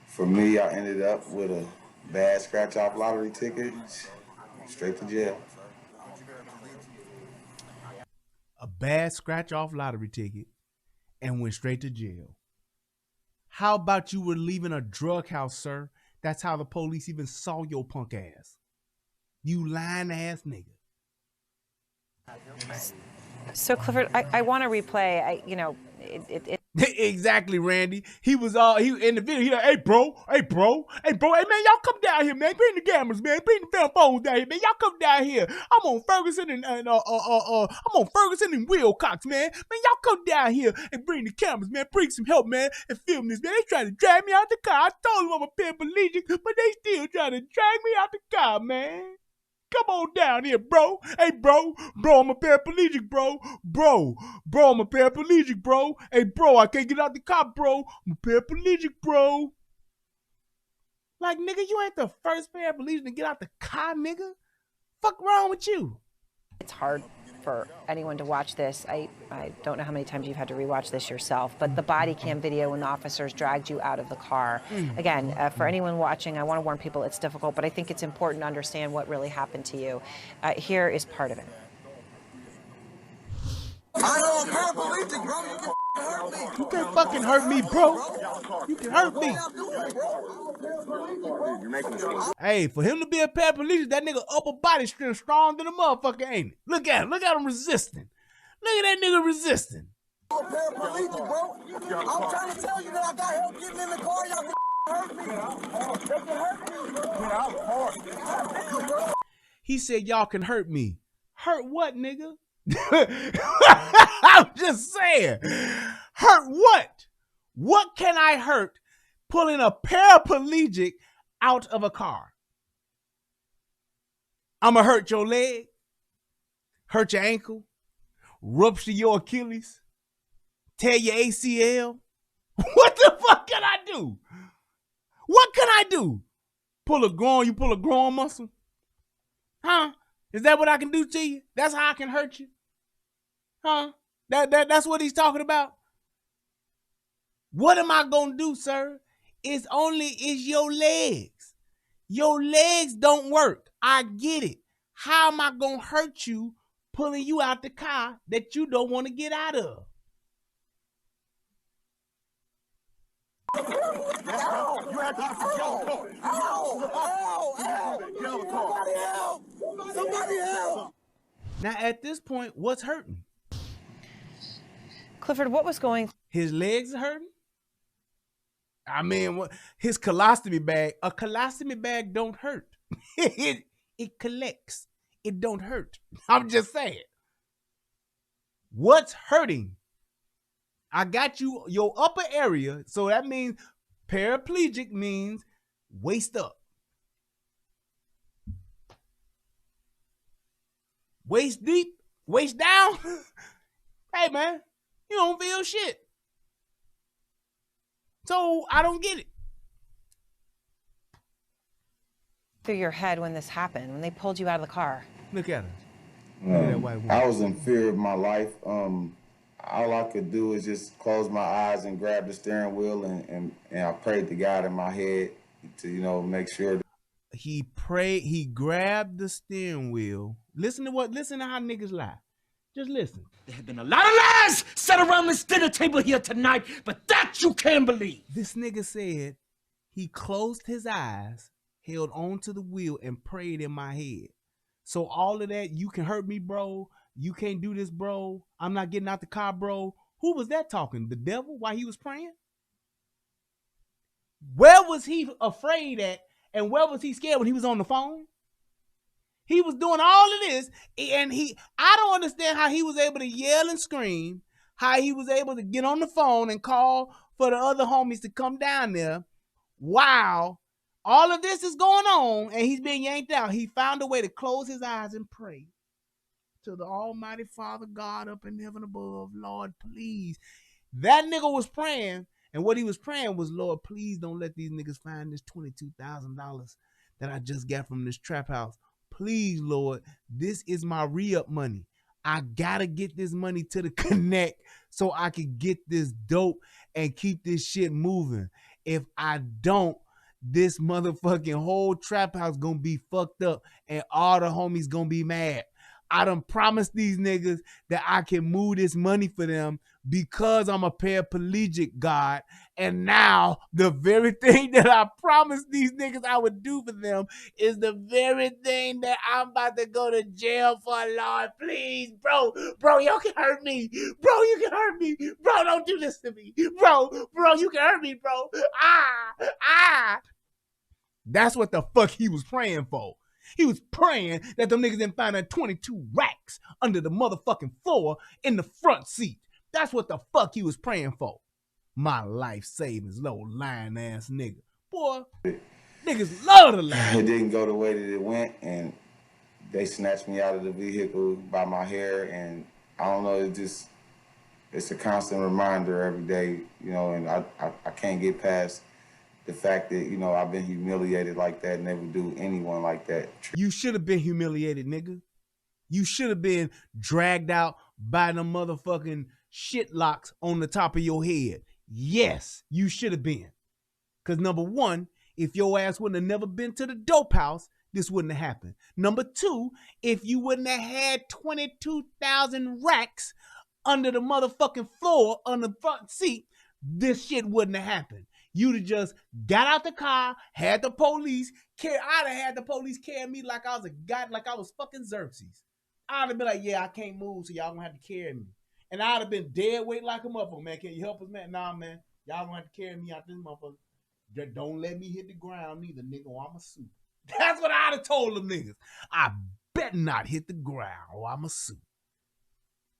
for me, I ended up with a bad scratch-off lottery ticket, straight to jail. A bad scratch-off lottery ticket and went straight to jail. How about you were leaving a drug house, sir? That's how the police even saw your punk ass. You lying ass nigga. So, Clifford, I want to replay. Exactly, Randy. He in the video. He like, hey, bro, man, y'all come down here, man. Bring the cameras, man. Bring the cell phones down here, man. Y'all come down here. I'm on Ferguson and Wilcox, man. Man, y'all come down here and bring the cameras, man. Bring some help, man, and film this, man. They trying to drag me out the car. I told them I'm a paraplegic, but they still trying to drag me out the car, man. Come on down here, bro. Hey, bro, I'm a paraplegic, bro. Bro, I'm a paraplegic, bro. Hey, bro, I can't get out the car, bro. I'm a paraplegic, bro. Like, nigga, you ain't the first paraplegic to get out the car, nigga. Fuck wrong with you? It's hard for anyone to watch this. I don't know how many times you've had to rewatch this yourself, but the body cam video when the officers dragged you out of the car. Again, for anyone watching, I want to warn people it's difficult, but I think it's important to understand what really happened to you. Here is part of it. I know I'm paraplegic, bro. You can fucking hurt me. You can fucking hurt me, bro. You can hurt me. Hey, for him to be a paraplegic, that nigga upper body strength strong than a motherfucker, ain't it? Look at him. Look at him resisting. Look at that nigga resisting. I'm paraplegic, bro. I'm trying to tell you that I got help getting in the car. Y'all can hurt me. They can hurt me. He said y'all can hurt me. Hurt what, nigga? I'm just saying. Hurt what? What can I hurt pulling a paraplegic out of a car? I'ma hurt your leg, hurt your ankle, rupture your Achilles, tear your ACL. What the fuck can I do? What can I do? You pull a groin muscle? Huh? Is that what I can do to you? That's how I can hurt you? Huh? That's what he's talking about. What am I gonna do, sir? It's your legs. Your legs don't work. I get it. How am I gonna hurt you pulling you out the car that you don't want to get out of? Somebody help! Now at this point, what's hurting? Clifford, what was going? His legs are hurting? I mean, his colostomy bag. A colostomy bag don't hurt. It collects. It don't hurt. I'm just saying. What's hurting? I got you your upper area, so that means paraplegic means waist up. Waist deep, waist down. Hey man, you don't feel shit. So I don't get it. Through your head when this happened, when they pulled you out of the car? Look at her. I was in fear of my life. All I could do is just close my eyes and grab the steering wheel, and I prayed to God in my head to, make sure. He prayed, he grabbed the steering wheel. Listen to how niggas lie. Just listen. There have been a lot of lies set around this dinner table here tonight, but that you can't believe. This nigga said he closed his eyes, held on to the wheel, and prayed in my head. So all of that, you can hurt me, bro. You can't do this, bro. I'm not getting out the car, bro. Who was that talking? The devil while he was praying? Where was he afraid at, and where was he scared when he was on the phone? He was doing all of this, and I don't understand how he was able to yell and scream, how he was able to get on the phone and call for the other homies to come down there while all of this is going on and he's being yanked out. He found a way to close his eyes and pray to the Almighty Father God up in heaven above. Lord, please. That nigga was praying, and what he was praying was, Lord, please don't let these niggas find this $22,000 that I just got from this trap house. Please, Lord, this is my re-up money. I gotta get this money to the connect so I can get this dope and keep this shit moving. If I don't, this motherfucking whole trap house gonna be fucked up and all the homies gonna be mad. I done promised these niggas that I can move this money for them because I'm a paraplegic, God. And now the very thing that I promised these niggas I would do for them is the very thing that I'm about to go to jail for, Lord. Please, bro, y'all can hurt me. Bro, you can hurt me. Bro, don't do this to me. Bro, you can hurt me, bro. That's what the fuck he was praying for. He was praying that them niggas didn't find that 22 racks under the motherfucking floor in the front seat. That's what the fuck he was praying for. My life savings, low lying ass nigga. Boy, niggas love to lie. It didn't go the way that it went, and they snatched me out of the vehicle by my hair, and I don't know, it's a constant reminder every day, and I can't get past the fact that, I've been humiliated like that, never do anyone like that. You should have been humiliated, nigga. You should have been dragged out by the motherfucking shit locks on the top of your head. Yes, you should have been. Because number one, if your ass wouldn't have never been to the dope house, this wouldn't have happened. Number two, if you wouldn't have had 22,000 racks under the motherfucking floor on the front seat, this shit wouldn't have happened. You'd have just got out the car, had the police carry. I'd have had the police carry me like I was a god, like I was fucking Xerxes. I'd have been like, yeah, I can't move, so y'all gonna have to carry me. And I'd have been dead weight like a motherfucker, man. Can you help us, man? Nah, man. Y'all gonna have to carry me out this motherfucker. Don't let me hit the ground neither, nigga, or I'm a suit. That's what I'd have told them niggas. I better not hit the ground or I'm a suit.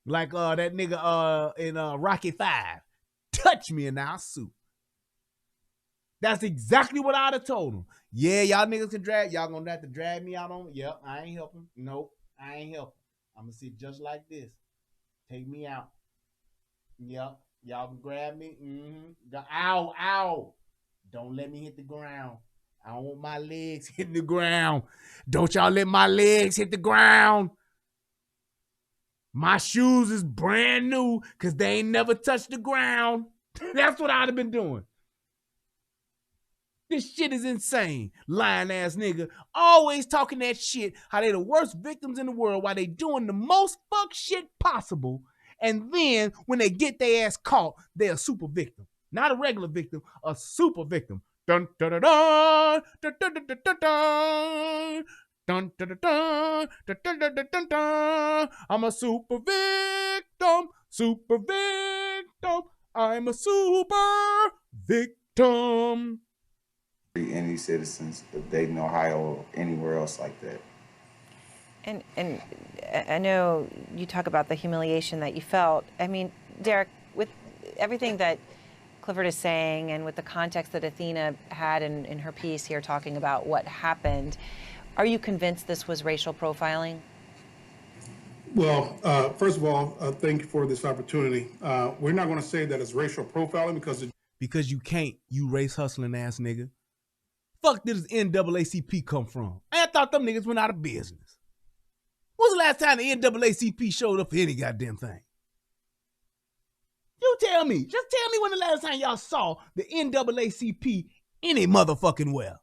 Like that nigga in Rocky 5. Touch me and I'll sue. That's exactly what I'd have told him. Yeah, y'all niggas can drag. Y'all gonna have to drag me out on. Yep, I ain't helping. Nope, I ain't helping. I'm gonna sit just like this. Take me out. Yep, y'all can grab me. Ow, ow. Don't let me hit the ground. I don't want my legs hitting the ground. Don't y'all let my legs hit the ground. My shoes is brand new because they ain't never touched the ground. That's what I'd have been doing. This shit is insane. Lying ass nigga. Always talking that shit. How they the worst victims in the world while they doing the most fuck shit possible. And then when they get their ass caught, they're a super victim. Not a regular victim, a super victim. Dun dun dun dun dun dun dun dun dun dun. Dun, dun, dun, dun, dun, dun, dun, dun, dun, dun. I'm a super victim, super victim. I'm a super victim. Any citizens of Dayton, Ohio, or anywhere else like that. And I know you talk about the humiliation that you felt. I mean, Derek, with everything that Clifford is saying and with the context that Athena had in her piece here talking about what happened, are you convinced this was racial profiling? Well, first of all, thank you for this opportunity. We're not going to say that it's racial profiling because you can't, you race hustling ass nigga. Fuck did this NAACP come from? I thought them niggas went out of business. When's the last time the NAACP showed up for any goddamn thing? You tell me. Just tell me when the last time y'all saw the NAACP any motherfucking well.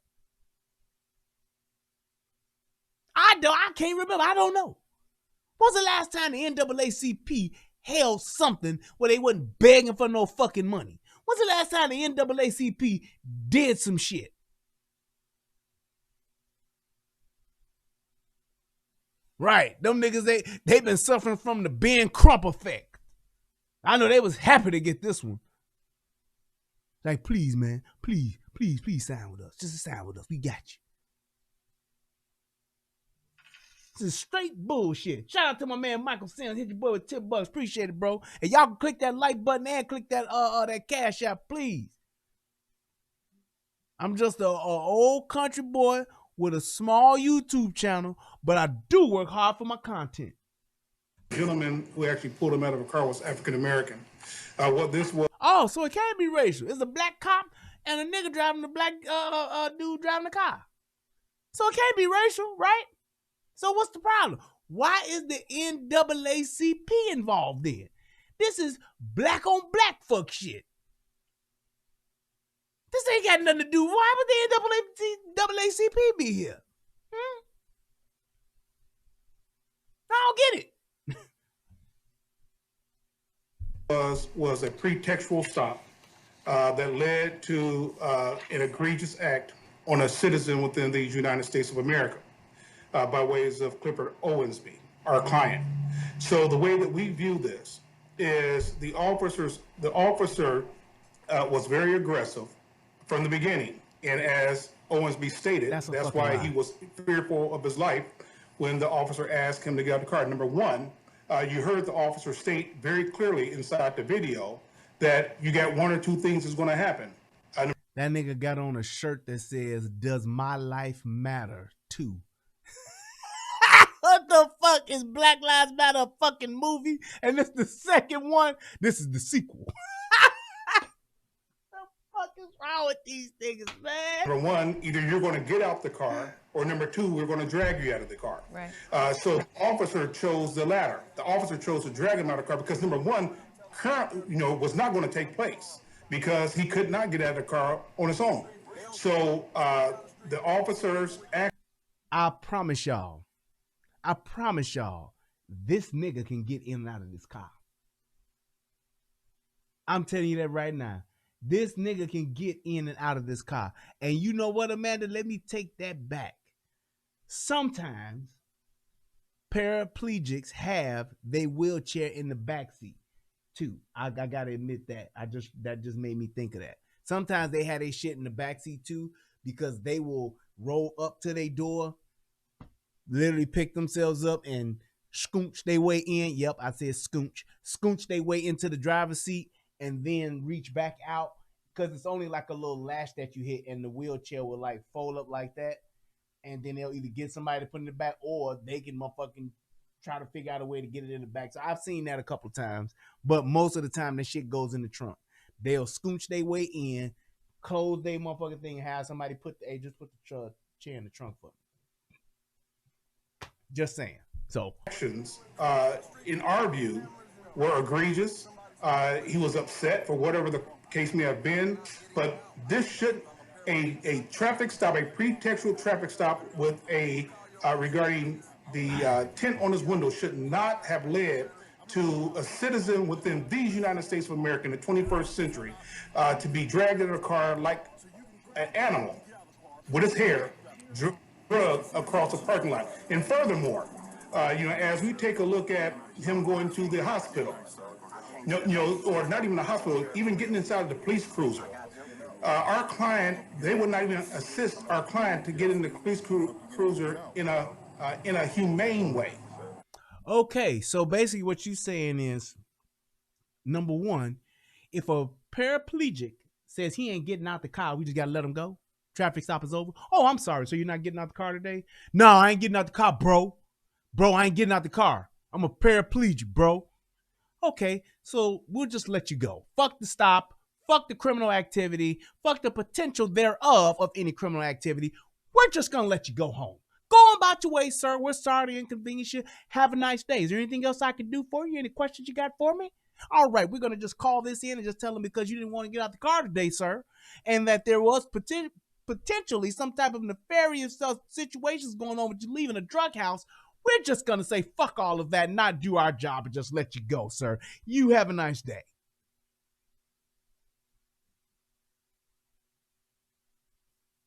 I can't remember. I don't know. When's the last time the NAACP held something where they wasn't begging for no fucking money? When's the last time the NAACP did some shit? Right. Them niggas, they been suffering from the Ben Crump effect. I know they was happy to get this one. Like, please, man. Please sign with us. Just sign with us. We got you. This is straight bullshit. Shout out to my man Michael Sims. Hit your boy with $10. Appreciate it, bro. And y'all can click that like button and click that that cash app, please. I'm just a old country boy with a small YouTube channel, but I do work hard for my content. The gentleman who actually pulled him out of a car was African American. What this was? Oh, so it can't be racial. It's a black cop and a nigga driving the black dude driving the car. So it can't be racial, right? So what's the problem? Why is the NAACP involved then? This is black on black fuck shit. This ain't got nothing to do. Why would the NAACP be here? I don't get it. Was a pretextual stop that led to an egregious act on a citizen within the United States of America by ways of Clifford Owensby, our client. So the way that we view this is the officer was very aggressive from the beginning. And as Owensby stated, that's why he was fearful of his life when the officer asked him to get out of the car. Number one, you heard the officer state very clearly inside the video that you got one or two things that's going to happen. That nigga got on a shirt that says, "Does my life matter too?" What the fuck is Black Lives Matter a fucking movie? And this the second one? This is the sequel. The fuck is wrong with these niggas, man? Number one, either you're going to get out the car, or number two, we're going to drag you out of the car. Right. So the officer chose the latter. The officer chose to drag him out of the car because number one, was not going to take place because he could not get out of the car on his own. So the officers I promise y'all, this nigga can get in and out of this car. I'm telling you that right now. This nigga can get in and out of this car. And you know what, Amanda? Let me take that back. Sometimes paraplegics have their wheelchair in the backseat too. I gotta admit that. That just made me think of that. Sometimes they have their shit in the backseat too because they will roll up to their door, literally pick themselves up and scooch their way in. Yep, I said scooch. Scooch their way into the driver's seat and then reach back out because it's only like a little latch that you hit and the wheelchair will like fold up like that. And then they'll either get somebody to put in the back or they can motherfucking try to figure out a way to get it in the back. So I've seen that a couple times, but most of the time that shit goes in the trunk. They'll scooch their way in, close their motherfucking thing, and have somebody just put the chair in the trunk for me. Just saying. So actions, in our view, were egregious. He was upset for whatever the case may have been, but this should a traffic stop, a pretextual traffic stop with a regarding the tint on his window should not have led to a citizen within these United States of America in the 21st century to be dragged in a car like an animal with his hair drugged across a parking lot. And furthermore, as we take a look at him going to the hospital, or not even the hospital, even getting inside the police cruiser, our client, they would not even assist our client to get in the police cruiser in a humane way. Okay, so basically what you're saying is, number one, if a paraplegic says he ain't getting out the car, we just got to let him go? Traffic stop is over? Oh, I'm sorry, so you're not getting out the car today? No, I ain't getting out the car, bro. Bro, I ain't getting out the car. I'm a paraplegic, bro. Okay, so we'll just let you go. Fuck the stop. Fuck the criminal activity. Fuck the potential thereof of any criminal activity. We're just going to let you go home. Go on about your way, sir. We're sorry to inconvenience you. Have a nice day. Is there anything else I can do for you? Any questions you got for me? All right, we're going to just call this in and just tell them because you didn't want to get out the car today, sir, and that there was potentially some type of nefarious situations going on with you leaving a drug house. We're just going to say fuck all of that and not do our job and just let you go, sir. You have a nice day.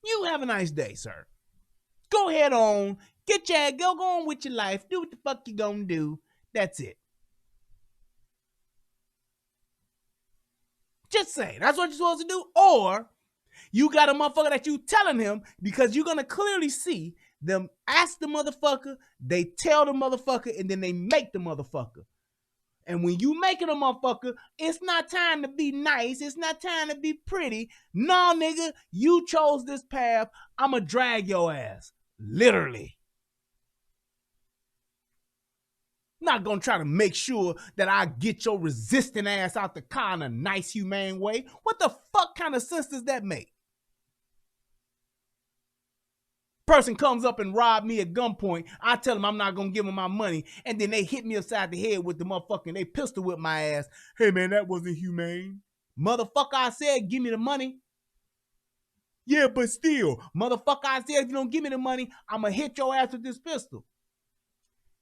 You have a nice day, sir. Go ahead on. Go on with your life. Do what the fuck you gonna do. That's it. Just say that's what you're supposed to do. Or you got a motherfucker that you telling him because you're gonna clearly see them ask the motherfucker, they tell the motherfucker, and then they make the motherfucker. And when you making a motherfucker, it's not time to be nice. It's not time to be pretty. No, nigga, you chose this path. I'ma drag your ass. Literally. I'm not gonna try to make sure that I get your resistant ass out the car in a nice, humane way. What the fuck kind of sense does that make? Person comes up and rob me at gunpoint. I tell them I'm not gonna give them my money, and then they hit me upside the head with the motherfucking, they pistol whip my ass. Hey man, that wasn't humane. Motherfucker, I said give me the money. Yeah, but still, motherfucker, I said if you don't give me the money, I'ma hit your ass with this pistol.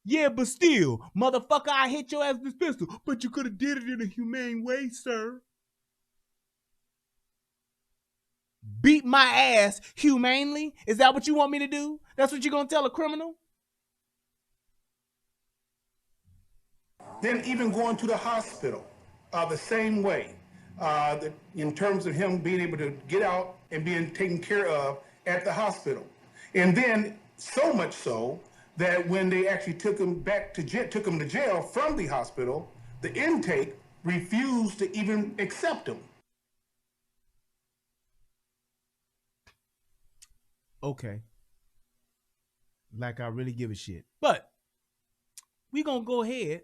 Yeah, but still, motherfucker, I hit your ass with this pistol. But you could have did it in a humane way, sir. Beat my ass humanely? Is that what you want me to do? That's what you're going to tell a criminal? Then even going to the hospital, the same way, in terms of him being able to get out and being taken care of at the hospital. And then so much so that when they actually took him to jail from the hospital, the intake refused to even accept him. Okay. Like I really give a shit. But we're going to go ahead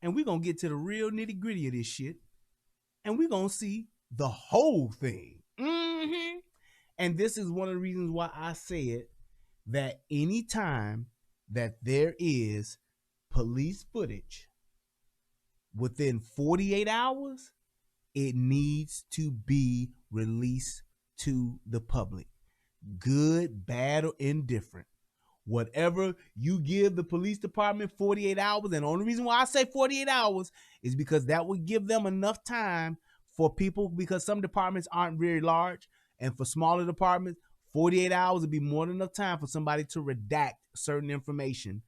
and we're going to get to the real nitty gritty of this shit. And we're going to see the whole thing. Mm-hmm. And this is one of the reasons why I said that anytime that there is police footage within 48 hours, it needs to be released to the public. Good, bad, or indifferent. Whatever you give the police department 48 hours, and the only reason why I say 48 hours is because that would give them enough time for people, because some departments aren't very large, and for smaller departments, 48 hours would be more than enough time for somebody to redact certain information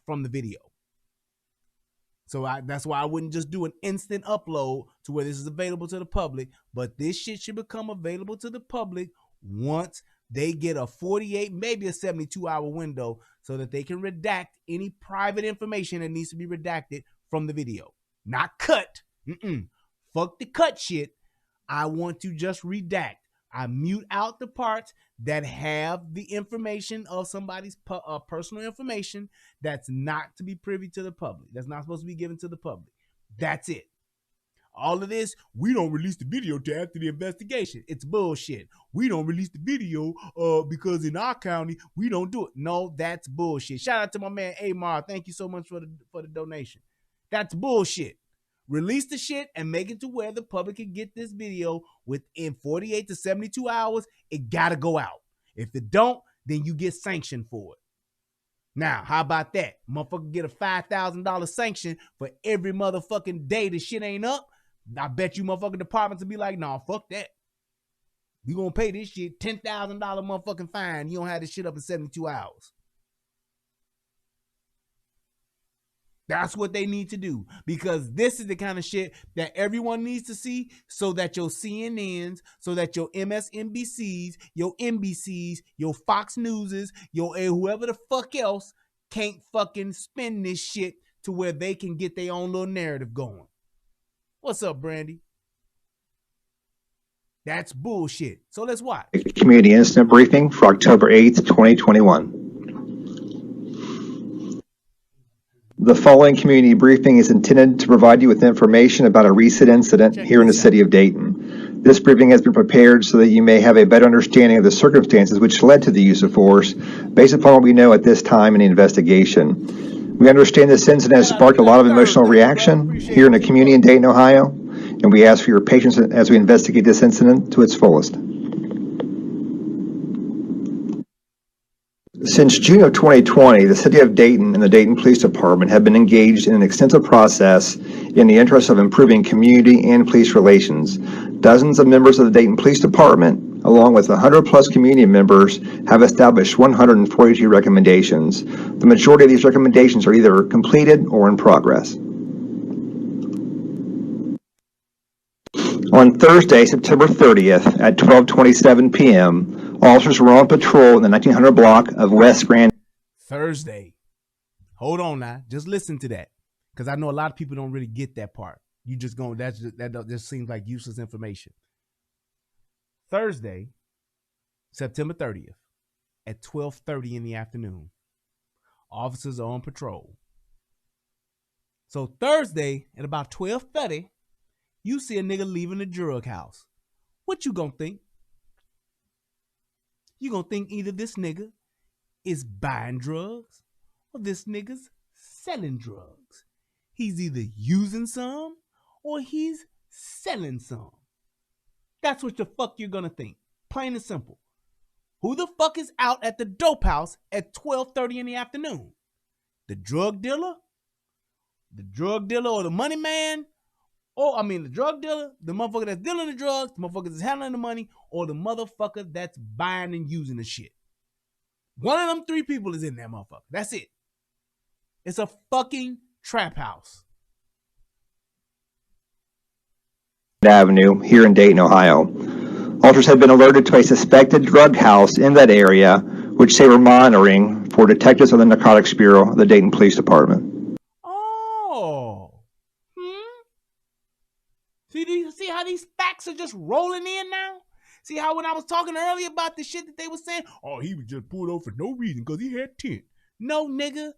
from the video. So that's why I wouldn't just do an instant upload to where this is available to the public, but this shit should become available to the public once they get a 48, maybe a 72-hour window so that they can redact any private information that needs to be redacted from the video. Not cut. Fuck the cut shit. I want to just redact. I mute out the parts that have the information of somebody's personal information that's not to be privy to the public. That's not supposed to be given to the public. That's it. All of this, we don't release the video till after the investigation. It's bullshit. We don't release the video because in our county, we don't do it. No, that's bullshit. Shout out to my man Amar. Thank you so much for the donation. That's bullshit. Release the shit and make it to where the public can get this video within 48 to 72 hours. It gotta go out. If it don't, then you get sanctioned for it. Now, how about that? Motherfucker get a $5,000 sanction for every motherfucking day the shit ain't up. I bet you motherfucking departments will be like, nah, fuck that. You gonna pay this shit $10,000 motherfucking fine. You don't have this shit up in 72 hours. That's what they need to do, because this is the kind of shit that everyone needs to see, so that your CNNs, so that your MSNBCs, your NBCs, your Fox Newses, your whoever the fuck else can't fucking spin this shit to where they can get their own little narrative going. What's up, Brandy? That's bullshit. So let's watch. Community incident briefing for October 8th, 2021. The following community briefing is intended to provide you with information about a recent incident here in the city of Dayton. This briefing has been prepared so that you may have a better understanding of the circumstances which led to the use of force based upon what we know at this time in the investigation. We understand this incident has sparked a lot of emotional reaction here in the community in Dayton, Ohio, and we ask for your patience as we investigate this incident to its fullest. Since June of 2020, the City of Dayton and the Dayton Police Department have been engaged in an extensive process in the interest of improving community and police relations. Dozens of members of the Dayton Police Department, along with 100-plus community members, have established 142 recommendations. The majority of these recommendations are either completed or in progress. On Thursday, September 30th at 12:27 p.m., officers were on patrol in the 1900 block of West Grand. Thursday. Hold on now. Just listen to that, because I know a lot of people don't really get that part. You just going, that just seems like useless information. Thursday, September 30th at 12:30 in the afternoon, officers are on patrol. So Thursday at about 12:30, you see a nigga leaving the drug house. What you gonna think? You gonna think either this nigga is buying drugs or this nigga's selling drugs. He's either using some or he's selling some. That's what the fuck you're gonna think. Plain and simple. Who the fuck is out at the dope house at 12:30 in the afternoon? The drug dealer? The drug dealer or the money man? Or, I mean, the drug dealer, the motherfucker that's dealing the drugs, the motherfucker that's handling the money, or the motherfucker that's buying and using the shit. One of them three people is in that motherfucker. That's it. It's a fucking trap house. Avenue here in Dayton, Ohio. Officers had been alerted to a suspected drug house in that area, which they were monitoring for detectives of the Narcotics Bureau of the Dayton Police Department. See how these facts are just rolling in now? See how when I was talking earlier about the shit that they were saying, oh, he was just pulled over for no reason because he had tent. No, nigga.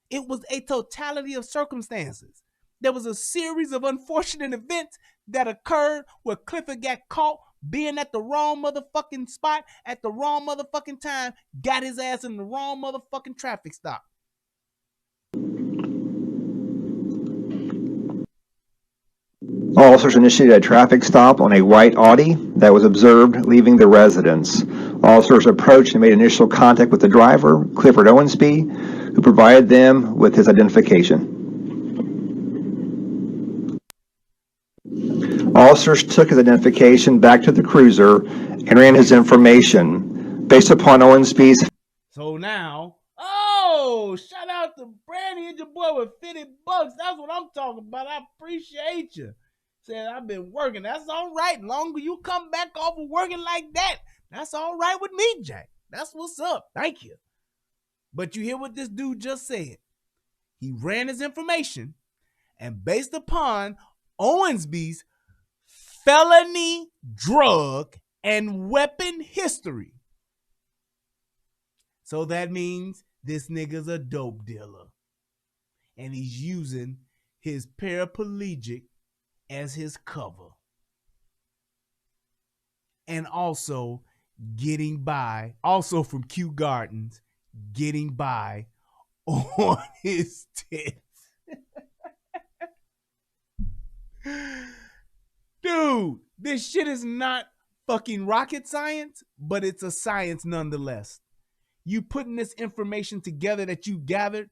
It was a totality of circumstances. There was a series of unfortunate events that occurred where Clifford got caught being at the wrong motherfucking spot at the wrong motherfucking time, got his ass in the wrong motherfucking traffic stop. Officers initiated a traffic stop on a white Audi that was observed leaving the residence. Officers approached and made initial contact with the driver, Clifford Owensby, who provided them with his identification. Officers took his identification back to the cruiser and ran his information based upon Owensby's. So now, shout out to Brandy and your boy with $50. That's what I'm talking about. I appreciate you. Said I've been working. That's all right. Longer you come back off of working like that, that's all right with me, Jack. That's what's up. Thank you. But you hear what this dude just said. He ran his information, and based upon Owensby's felony drug and weapon history, so that means this nigga's a dope dealer. And he's using his paraplegic as his cover. And also getting by, also from Kew Gardens, getting by on his tits. Dude, this shit is not fucking rocket science, but it's a science nonetheless. You putting this information together that you gathered,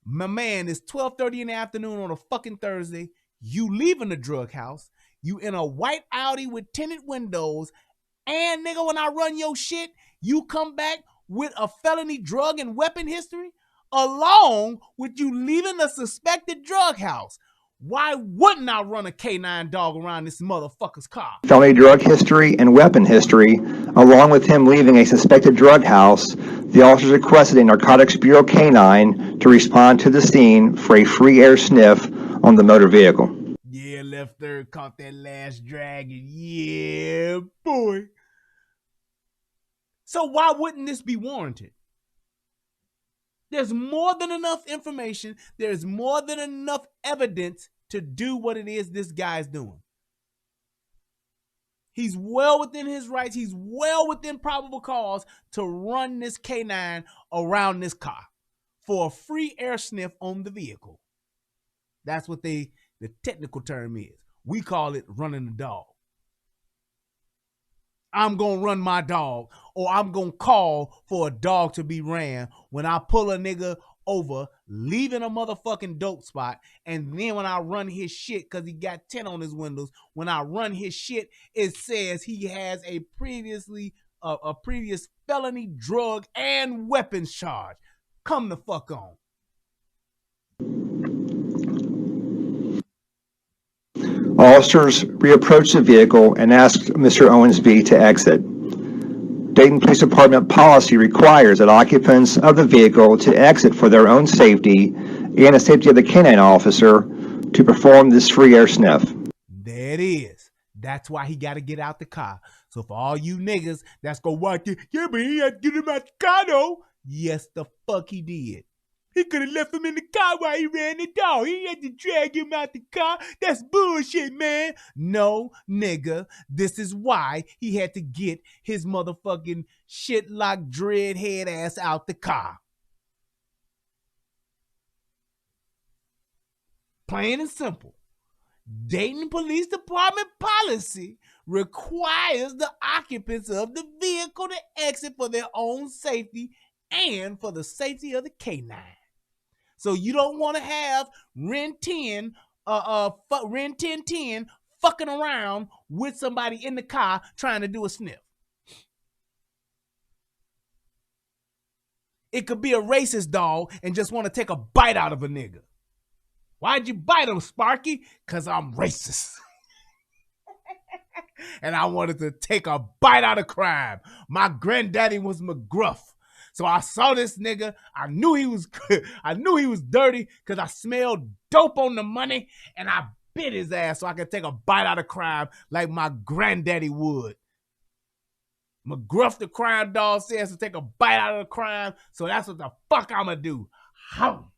my man, it's 12:30 in the afternoon on a fucking Thursday. You leaving the drug house. You in a white Audi with tinted windows. And nigga, when I run your shit, you come back with a felony drug and weapon history along with you leaving a suspected drug house. Why wouldn't I run a K9 dog around this motherfucker's car? Felony drug history and weapon history, along with him leaving a suspected drug house, the officers requested a Narcotics Bureau K9 to respond to the scene for a free air sniff on the motor vehicle. Yeah, left third caught that last dragon. Yeah, boy. So why wouldn't this be warranted? There's more than enough information. There's more than enough evidence to do what it is this guy's doing. He's well within his rights. He's well within probable cause to run this K9 around this car for a free air sniff on the vehicle. That's what the technical term is. We call it running the dog. I'm going to run my dog, or I'm going to call for a dog to be ran when I pull a nigga over, leaving a motherfucking dope spot, and then when I run his shit, because he got 10 on his windows, when I run his shit, it says he has a previous felony drug and weapons charge. Come the fuck on. Officers reapproached the vehicle and asked Mr. Owensby to exit. Dayton Police Department policy requires that occupants of the vehicle to exit for their own safety and the safety of the canine officer to perform this free air sniff. There it is. That's why he got to get out the car. So for all you niggas that's going to watch it, yeah, but he had to get him out the car though. Yes, the fuck he did. He could have left him in the car while he ran the dog. He had to drag him out the car. That's bullshit, man. No, nigga. This is why he had to get his motherfucking shit-locked dreadhead ass out the car. Plain and simple. Dayton Police Department policy requires the occupants of the vehicle to exit for their own safety and for the safety of the K9. So you don't want to have Ren 10 fucking around with somebody in the car trying to do a sniff. It could be a racist dog and just want to take a bite out of a nigga. Why'd you bite him, Sparky? Because I'm racist. And I wanted to take a bite out of crime. My granddaddy was McGruff. So I saw this nigga. I knew he was dirty because I smelled dope on the money, and I bit his ass so I could take a bite out of crime like my granddaddy would. McGruff the crime dog says to take a bite out of the crime, so that's what the fuck I'ma do. How?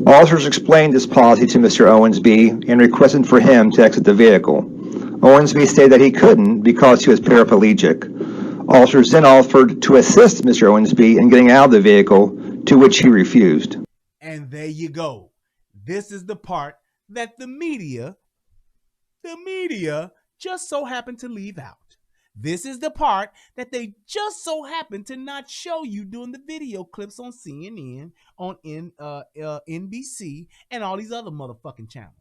Officers explained this policy to Mr. Owensby and requested for him to exit the vehicle. Owensby stated that he couldn't because he was paraplegic. Officers then offered to assist Mr. Owensby in getting out of the vehicle, to which he refused. And there you go. This is the part that the media just so happened to leave out. This is the part that they just so happen to not show you during the video clips on CNN, on NBC, and all these other motherfucking channels.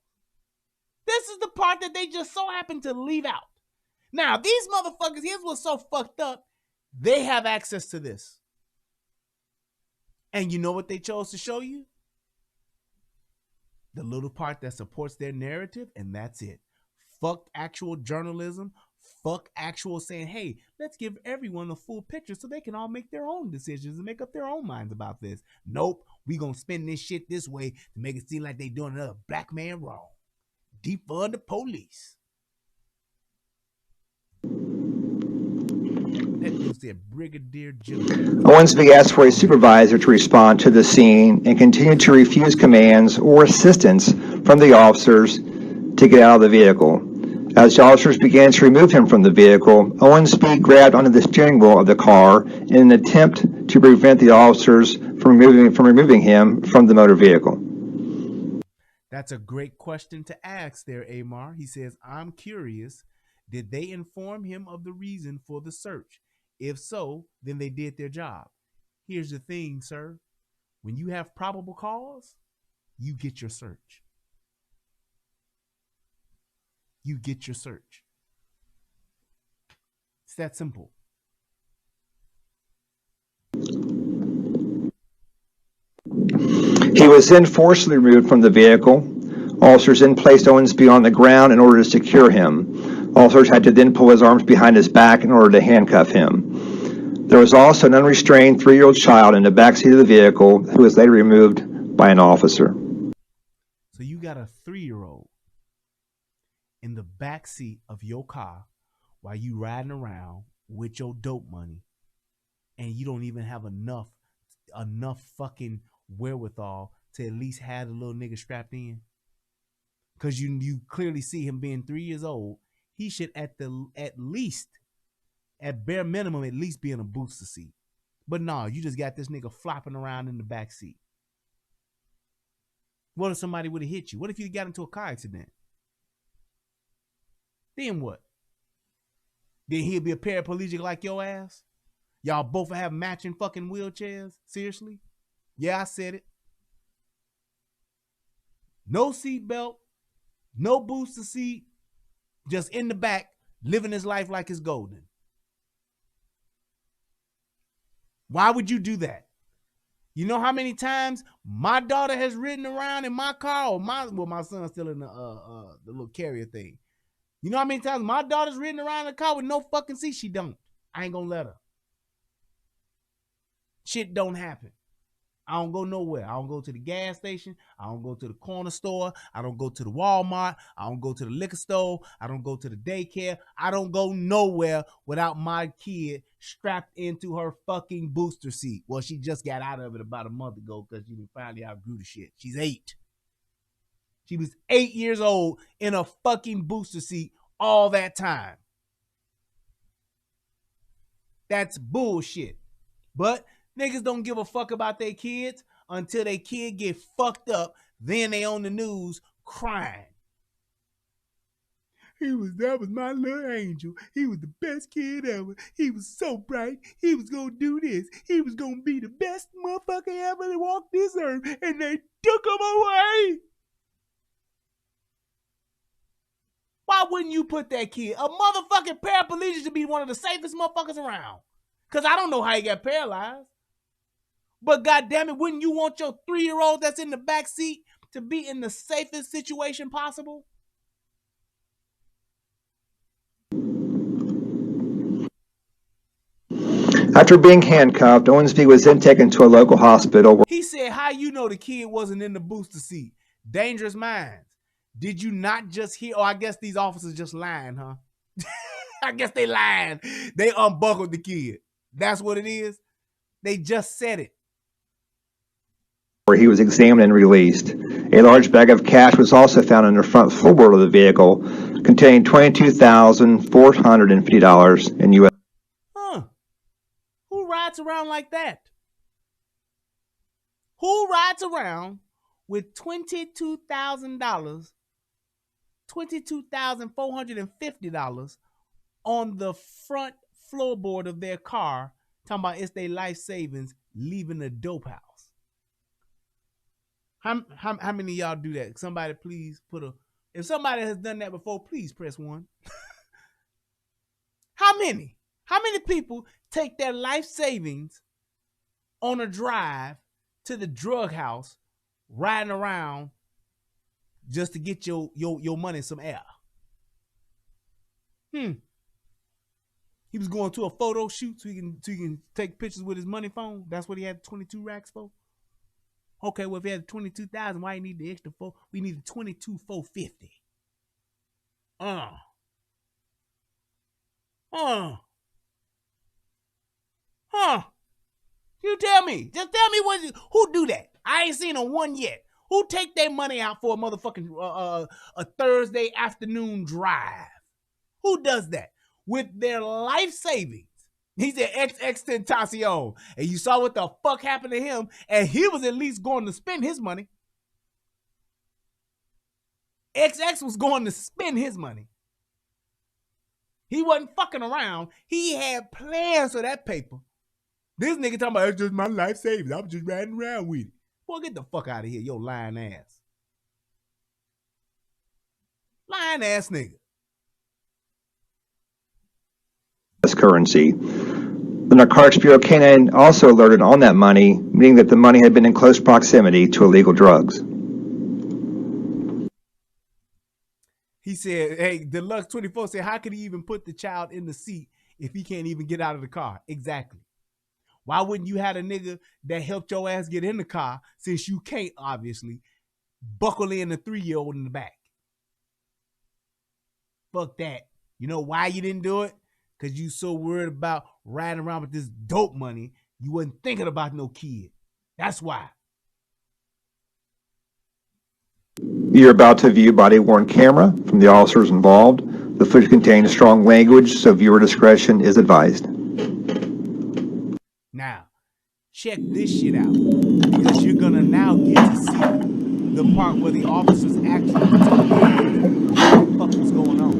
This is the part that they just so happen to leave out. Now, these motherfuckers, here's what's so fucked up. They have access to this. And you know what they chose to show you? The little part that supports their narrative, and that's it. Fuck actual journalism. Fuck actual saying, hey, let's give everyone a full picture so they can all make their own decisions and make up their own minds about this. Nope, we gonna spin this shit this way to make it seem like they doing another black man wrong. Defund the police. Let me said Brigadier General. Owensby asked for a supervisor to respond to the scene and continued to refuse commands or assistance from the officers to get out of the vehicle. As the officers began to remove him from the vehicle, Owensby grabbed onto the steering wheel of the car in an attempt to prevent the officers from removing him from the motor vehicle. That's a great question to ask there, Amar. He says, I'm curious, did they inform him of the reason for the search? If so, then they did their job. Here's the thing, sir. When you have probable cause, you get your search. You get your search. It's that simple. He was then forcibly removed from the vehicle. Officers then placed Owensby on the ground in order to secure him. Officers had to then pull his arms behind his back in order to handcuff him. There was also an unrestrained 3-year-old child in the backseat of the vehicle who was later removed by an officer. So you got a 3-year-old in the backseat of your car while you riding around with your dope money, and you don't even have enough fucking wherewithal to at least have the little nigga strapped in. Because you clearly see him being 3 years old. He should at bare minimum at least be in a booster seat. But no, you just got this nigga flopping around in the back seat. What if somebody would have hit you? What if you got into a car accident? Then what? Then he'll be a paraplegic like your ass? Y'all both have matching fucking wheelchairs? Seriously? Yeah, I said it. No seatbelt, no booster seat, just in the back, living his life like it's golden. Why would you do that? You know how many times my daughter has ridden around in my car, or my son's still in the little carrier thing. You know how many times my daughter's ridden around in the car with no fucking seat? She don't. I ain't gonna let her. Shit don't happen. I don't go nowhere. I don't go to the gas station. I don't go to the corner store. I don't go to the Walmart. I don't go to the liquor store. I don't go to the daycare. I don't go nowhere without my kid strapped into her fucking booster seat. Well, she just got out of it about a month ago because she finally outgrew the shit. She's 8. She was 8 years old in a fucking booster seat all that time. That's bullshit. But niggas don't give a fuck about their kids until their kid get fucked up. Then they on the news crying. That was my little angel. He was the best kid ever. He was so bright. He was gonna do this. He was gonna be the best motherfucker ever to walk this earth. And they took him away. Why wouldn't you put that kid? A motherfucking paraplegic should be one of the safest motherfuckers around. Because I don't know how he got paralyzed. But goddamn it, wouldn't you want your 3-year-old that's in the back seat to be in the safest situation possible? After being handcuffed, Owensby was then taken to a local hospital. He said, how you know the kid wasn't in the booster seat? Dangerous minds. Did you not just hear? Oh, I guess these officers just lying, huh? I guess they lying. They unbuckled the kid. That's what it is. They just said it. Where he was examined and released. A large bag of cash was also found in the front floorboard of the vehicle, containing $22,450 in U.S. Huh. Who rides around like that? Who rides around with $22,000, $22,450 on the front floorboard of their car, talking about it's their life savings, leaving the dope house? How many of y'all do that? Somebody please if somebody has done that before, please press 1. How many? How many people take their life savings on a drive to the drug house, riding around just to get your money some air? He was going to a photo shoot so he can take pictures with his money phone. That's what he had 22 racks for. Okay, well, if he had 22,000, why you need the extra 4? We need the 22,450. Huh? You tell me. Just tell me who do that. I ain't seen a one yet. Who take their money out for a motherfucking a Thursday afternoon drive? Who does that with their life savings? He said XX Tentacion, and you saw what the fuck happened to him, and he was at least going to spend his money. XX was going to spend his money. He wasn't fucking around. He had plans for that paper. This nigga talking about, it's just my life savings. I'm just riding around with it. Boy, get the fuck out of here, yo lying ass. Lying ass nigga. Currency. The Narcotics Bureau Canine also alerted on that money, meaning that the money had been in close proximity to illegal drugs. He said, hey, Deluxe 24 said, how could he even put the child in the seat if he can't even get out of the car? Exactly. Why wouldn't you have a nigga that helped your ass get in the car, since you can't, obviously, buckle in the 3-year-old in the back? Fuck that. You know why you didn't do it? Because you so worried about riding around with this dope money, you wasn't thinking about no kid. That's why. You're about to view body-worn camera from the officers involved. The footage contains strong language, so viewer discretion is advised. Now, check this shit out, because you're gonna now get to see the part where the officers actually told you what the fuck was going on.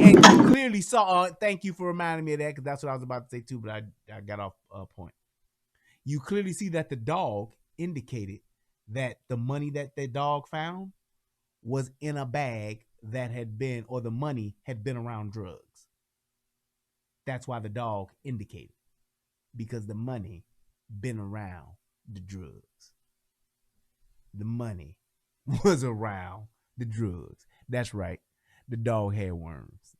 And you clearly saw, thank you for reminding me of that, because that's what I was about to say too, but I got off point. You clearly see that the dog indicated that the money that the dog found was in a bag that had been, or the money had been around drugs. That's why the dog indicated, because the money been around the drugs. The money was around the drugs. That's right. The dog had worms.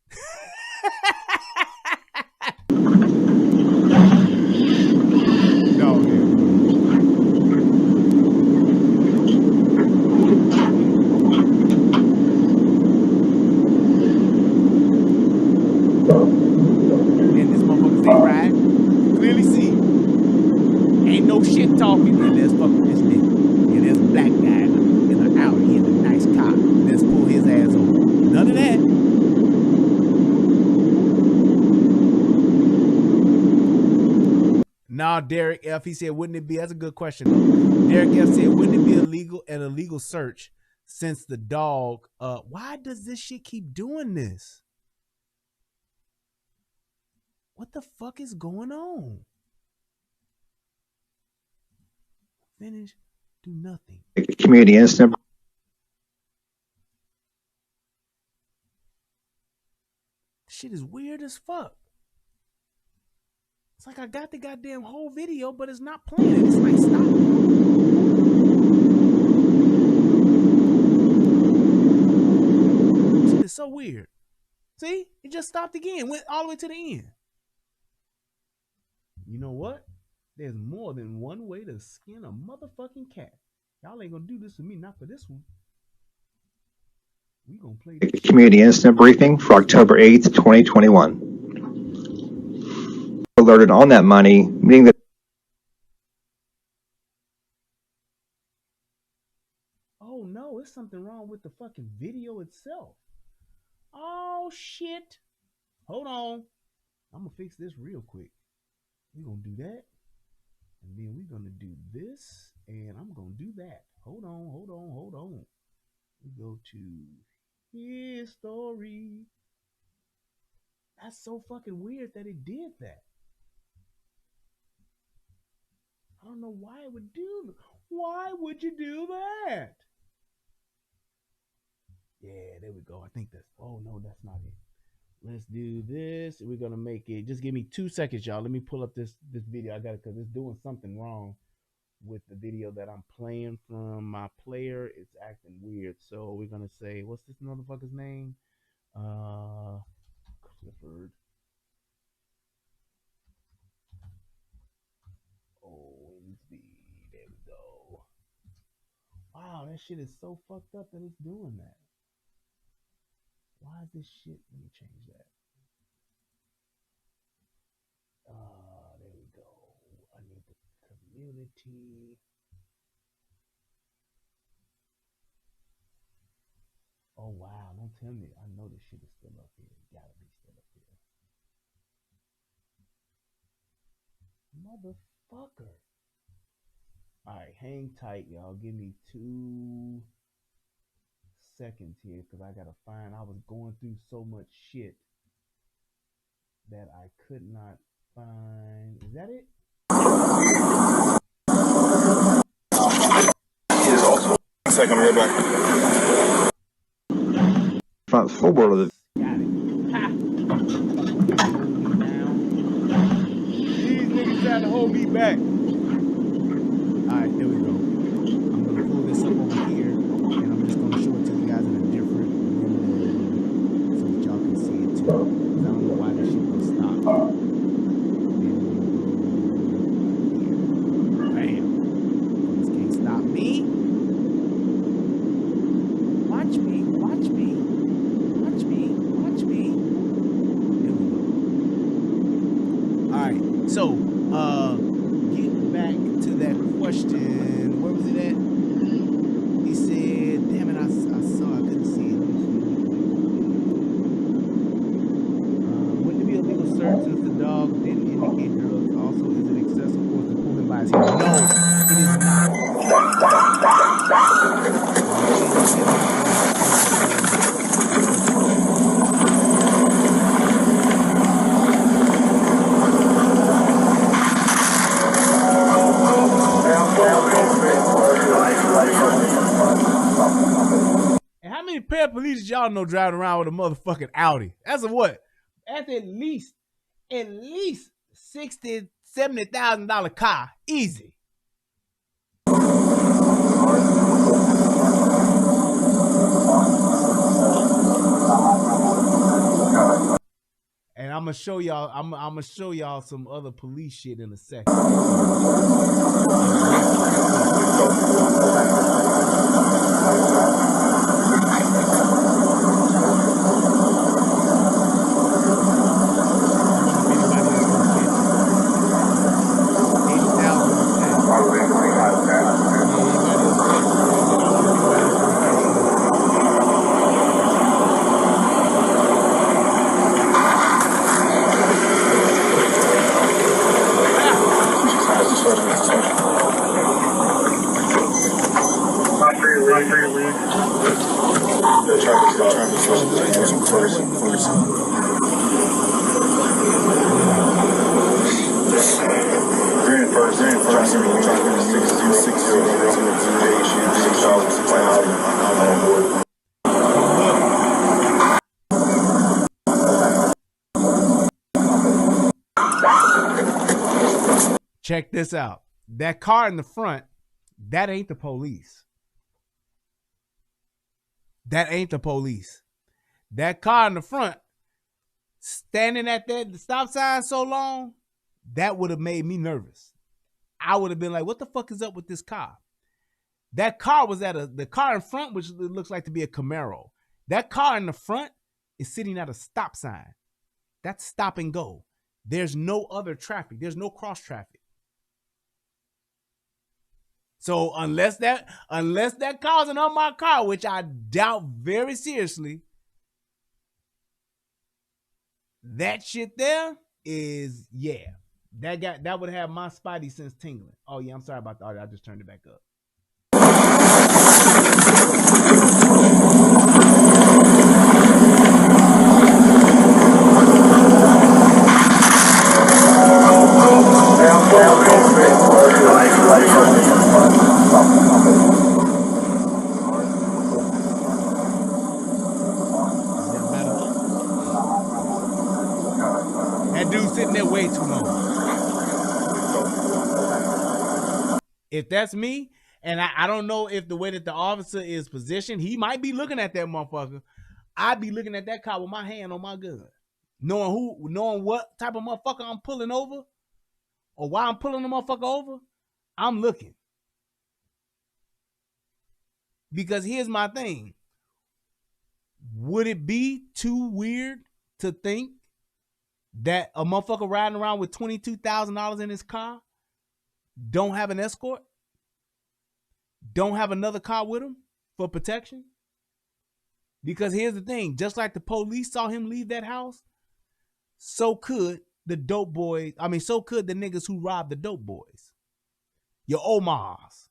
Dog had and this motherfucker say right. Clearly see. Ain't no shit talking. And let's fuck with this nigga. And there's a black guy in an Audi in a nice car. Let's pull his ass over. None of that. Nah, Derek F. He said, wouldn't it be? That's a good question, though. Derek F. said, wouldn't it be an illegal search since the dog? Why does this shit keep doing this? What the fuck is going on? Finish, do nothing. Community incident. Shit is weird as fuck. It's like I got the goddamn whole video, but it's not playing. It's like, stop. Shit is so weird. See? It just stopped again. Went all the way to the end. You know what? There's more than one way to skin a motherfucking cat. Y'all ain't gonna do this to me, not for this one. We gonna play this. Community incident briefing for October 8th, 2021. Alerted on that money, meaning that. Oh no, it's something wrong with the fucking video itself. Oh shit. Hold on. I'm gonna fix this real quick. We're gonna do that. And then we're gonna do this. And I'm gonna do that. Hold on. We go to history. That's so fucking weird that it did that. I don't know why it would do that. Why would you do that? Yeah, there we go. I think that's, oh no, that's not it. Let's do this. We're gonna make it. Just give me 2 seconds, y'all. Let me pull up this video. I got it because it's doing something wrong with the video that I'm playing from my player. It's acting weird. So we're gonna say, what's this motherfucker's name? Clifford Owensby. There we go. Wow, that shit is so fucked up that it's doing that. Why is this shit? Let me change that. There we go. I need the community. Oh wow, don't tell me. I know this shit is still up here. It gotta be still up here. Motherfucker. Alright, hang tight, y'all. Give me 2 seconds here because I gotta find. I was going through so much shit that I could not find. Is that it? Second, right back. Front floorboard of the. Got it. Ha! These niggas trying to hold me back. Alright, there we go. I'm gonna pull this up over here and I'm just gonna show it to you guys in a different window so that y'all can see it too. Because I don't know why this shit will stop. Bam. This can't stop me. Watch me, watch me, watch me, watch me. There we go. Alright, so getting back to that question, where was it at? He said, damn it, I saw, I couldn't see it. Wouldn't it be a legal search since the dog didn't indicate drugs? Also, is it excessive force to pull him by his hair? No, it is not. And how many paraplegics y'all know driving around with a motherfucking Audi? That's a what? That's at least $60,000, $70,000 car. Easy. And I'm gonna show y'all. I'm gonna show y'all some other police shit in a second. Check this out. That car in the front, that ain't the police. That ain't the police. That car in the front, standing at that stop sign so long, that would have made me nervous. I would have been like, what the fuck is up with this car? That car was at the car in front, which looks like to be a Camaro. That car in the front is sitting at a stop sign. That's stop and go. There's no other traffic. There's no cross traffic. So unless that car's an unmarked car, which I doubt very seriously, that shit there is, yeah. That would have my spidey sense tingling. Oh yeah, I'm sorry about the audio. I just turned it back up. That dude's sitting there way too long. If that's me, and I don't know if the way that the officer is positioned, he might be looking at that motherfucker. I'd be looking at that car with my hand on my gun, knowing what type of motherfucker I'm pulling over, or why I'm pulling the motherfucker over. I'm looking. Because here's my thing. Would it be too weird to think that a motherfucker riding around with $22,000 in his car don't have an escort? Don't have another car with him for protection? Because here's the thing, just like the police saw him leave that house, so could the dope boys, so could the niggas who robbed the dope boys. Your Omars.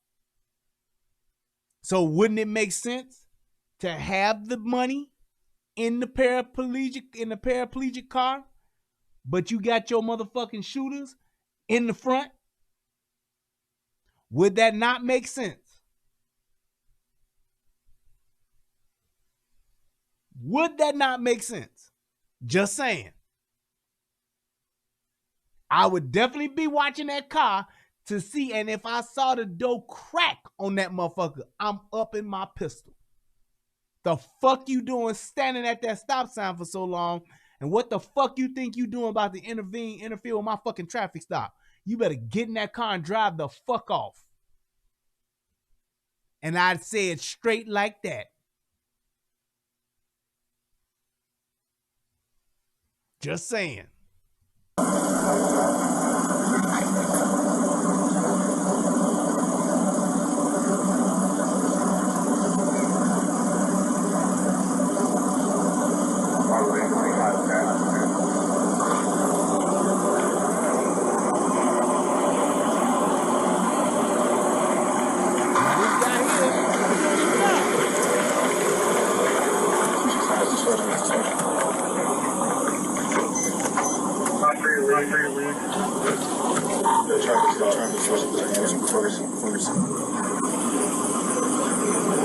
So wouldn't it make sense to have the money in the paraplegic car, but you got your motherfucking shooters in the front? Would that not make sense? Would that not make sense? Just saying. I would definitely be watching that car to see, and if I saw the door crack on that motherfucker, I'm up in my pistol. The fuck you doing standing at that stop sign for so long? And what the fuck you think you doing about to interfere with my fucking traffic stop? You better get in that car and drive the fuck off. And I'd say it straight like that. Just saying.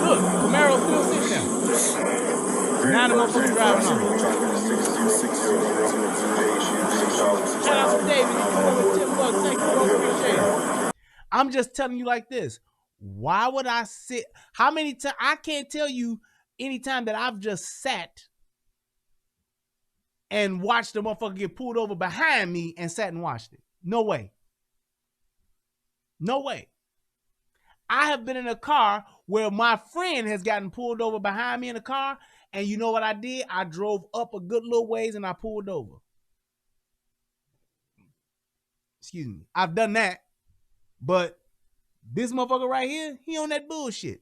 Look, Camaro's still sitting there. Now the motherfucker driving on. Shout out to David. Thank you, bro. Appreciate it. I'm just telling you like this. Why would I sit? How many times? I can't tell you any time that I've just sat and watched the motherfucker get pulled over behind me and sat and watched it. No way. No way. I have been in a car where my friend has gotten pulled over behind me in a car, and you know what I did? I drove up a good little ways and I pulled over. Excuse me. I've done that, but this motherfucker right here, he on that bullshit.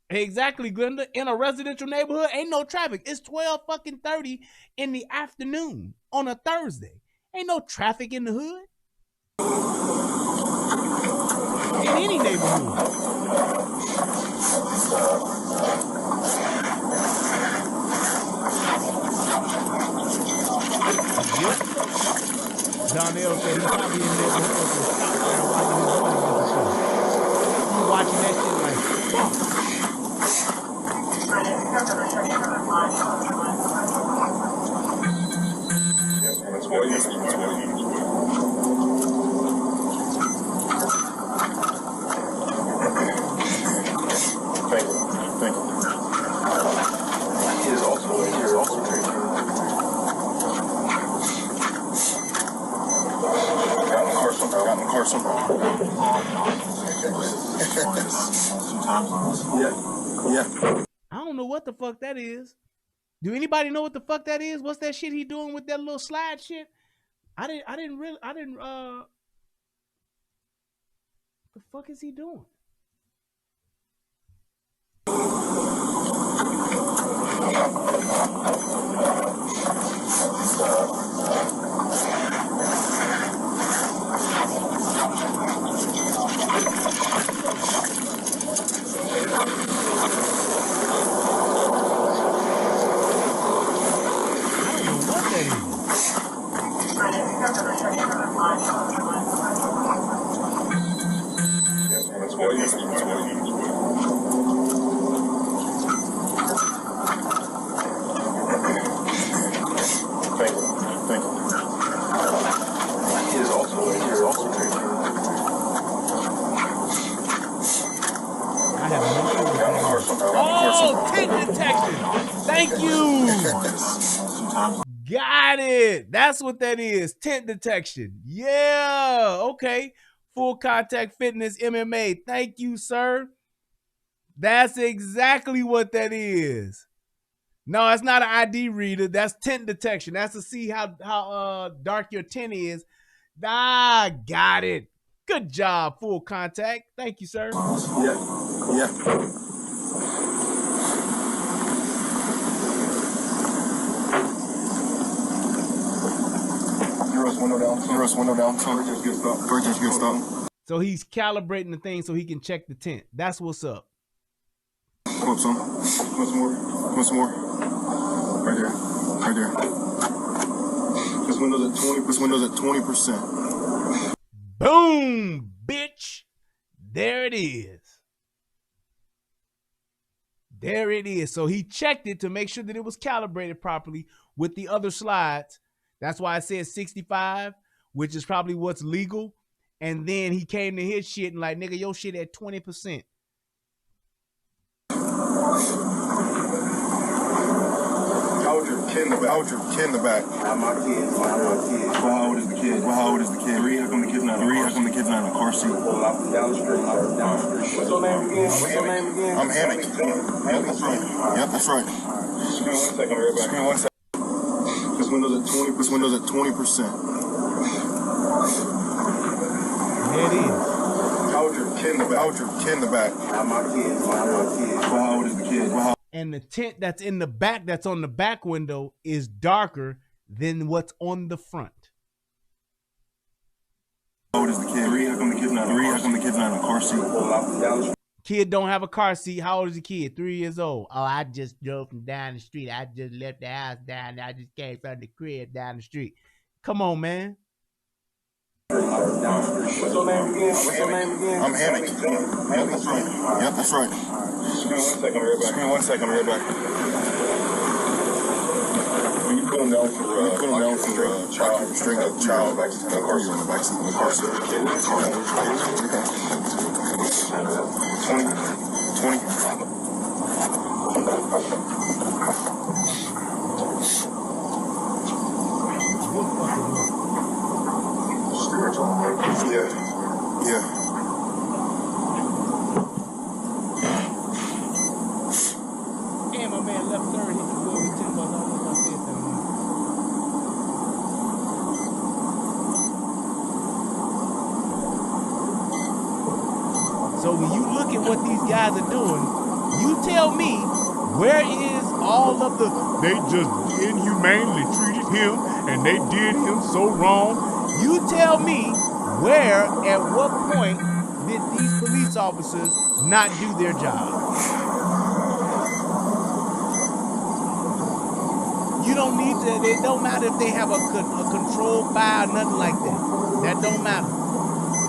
Exactly, Glenda. In a residential neighborhood, ain't no traffic. It's 12:30 in the afternoon on a Thursday. Ain't no traffic in the hood. In any neighborhood. Yep. Donnell said he's probably in there watching that shit like, fuck. I don't know what the fuck that is. Do anybody know what the fuck that is? What's that shit he doing with that little slide shit? I didn't what the fuck is he doing? Got it. That's what that is. Tent detection. Yeah. Okay. Full contact fitness MMA. Thank you, sir. That's exactly what that is. No, it's not an ID reader. That's tent detection. That's to see how dark your tent is. Ah, got it. Good job, full contact. Thank you, sir. Yeah. Window down. Just get stuck. So he's calibrating the thing so he can check the tent. That's what's up. Come up some. Come some more. Right there. This window's at 20%. Boom, bitch. There it is. There it is. So he checked it to make sure that it was calibrated properly with the other slides. That's why I said 65, which is probably what's legal. And then he came to his shit and like, nigga, your shit at 20%. How old your kid in the back? I'm my kid. Well, how old is the kid? 3. How come the kid's not in a car seat? Down the street. What's your name again? I'm Hammock. Yep, that's right. Screen 1 second. This window's at 20%. There it is. How old your kid in the back? I'm my kid. Well, how old is the kid? And the tent that's in the back, that's on the back window, is darker than what's on the front. How old is the kid? 3. How come the kid's not in a car seat? Kid don't have a car seat. How old is the kid? 3 years old. Oh, I just drove from down the street. I just left the house down there. I just came from the crib down the street. Come on, man. What's your name again? I'm Hammock. Yep, that's right. Screen 1 second, right back. You put him down for child restraint of the child back in the car seat. In the back seat in the car seat. 20. Yeah. And my man left third. He can go with 10 bucks. I don't know if I said that. So when you look at what these guys are doing, you tell me, where is all of the, they just inhumanely treated him and they did him so wrong. You tell me, where, at what point did these police officers not do their job? You don't need to, it don't matter if they have a controlled buy or nothing like that. That don't matter.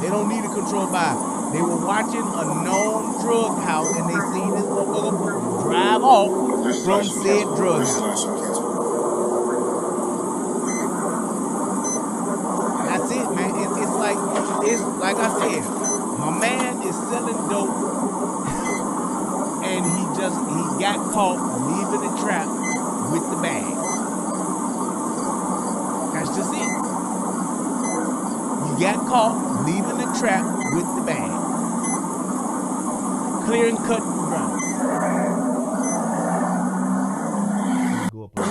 They don't need a controlled buy. They were watching a known drug house and they seen this motherfucker drive off from said drug house. That's it, man. It's like I said, my man is selling dope and he got caught leaving the trap with the bag. That's just it. You got caught leaving the trap with the bag. Clear and cut and dry. Go up on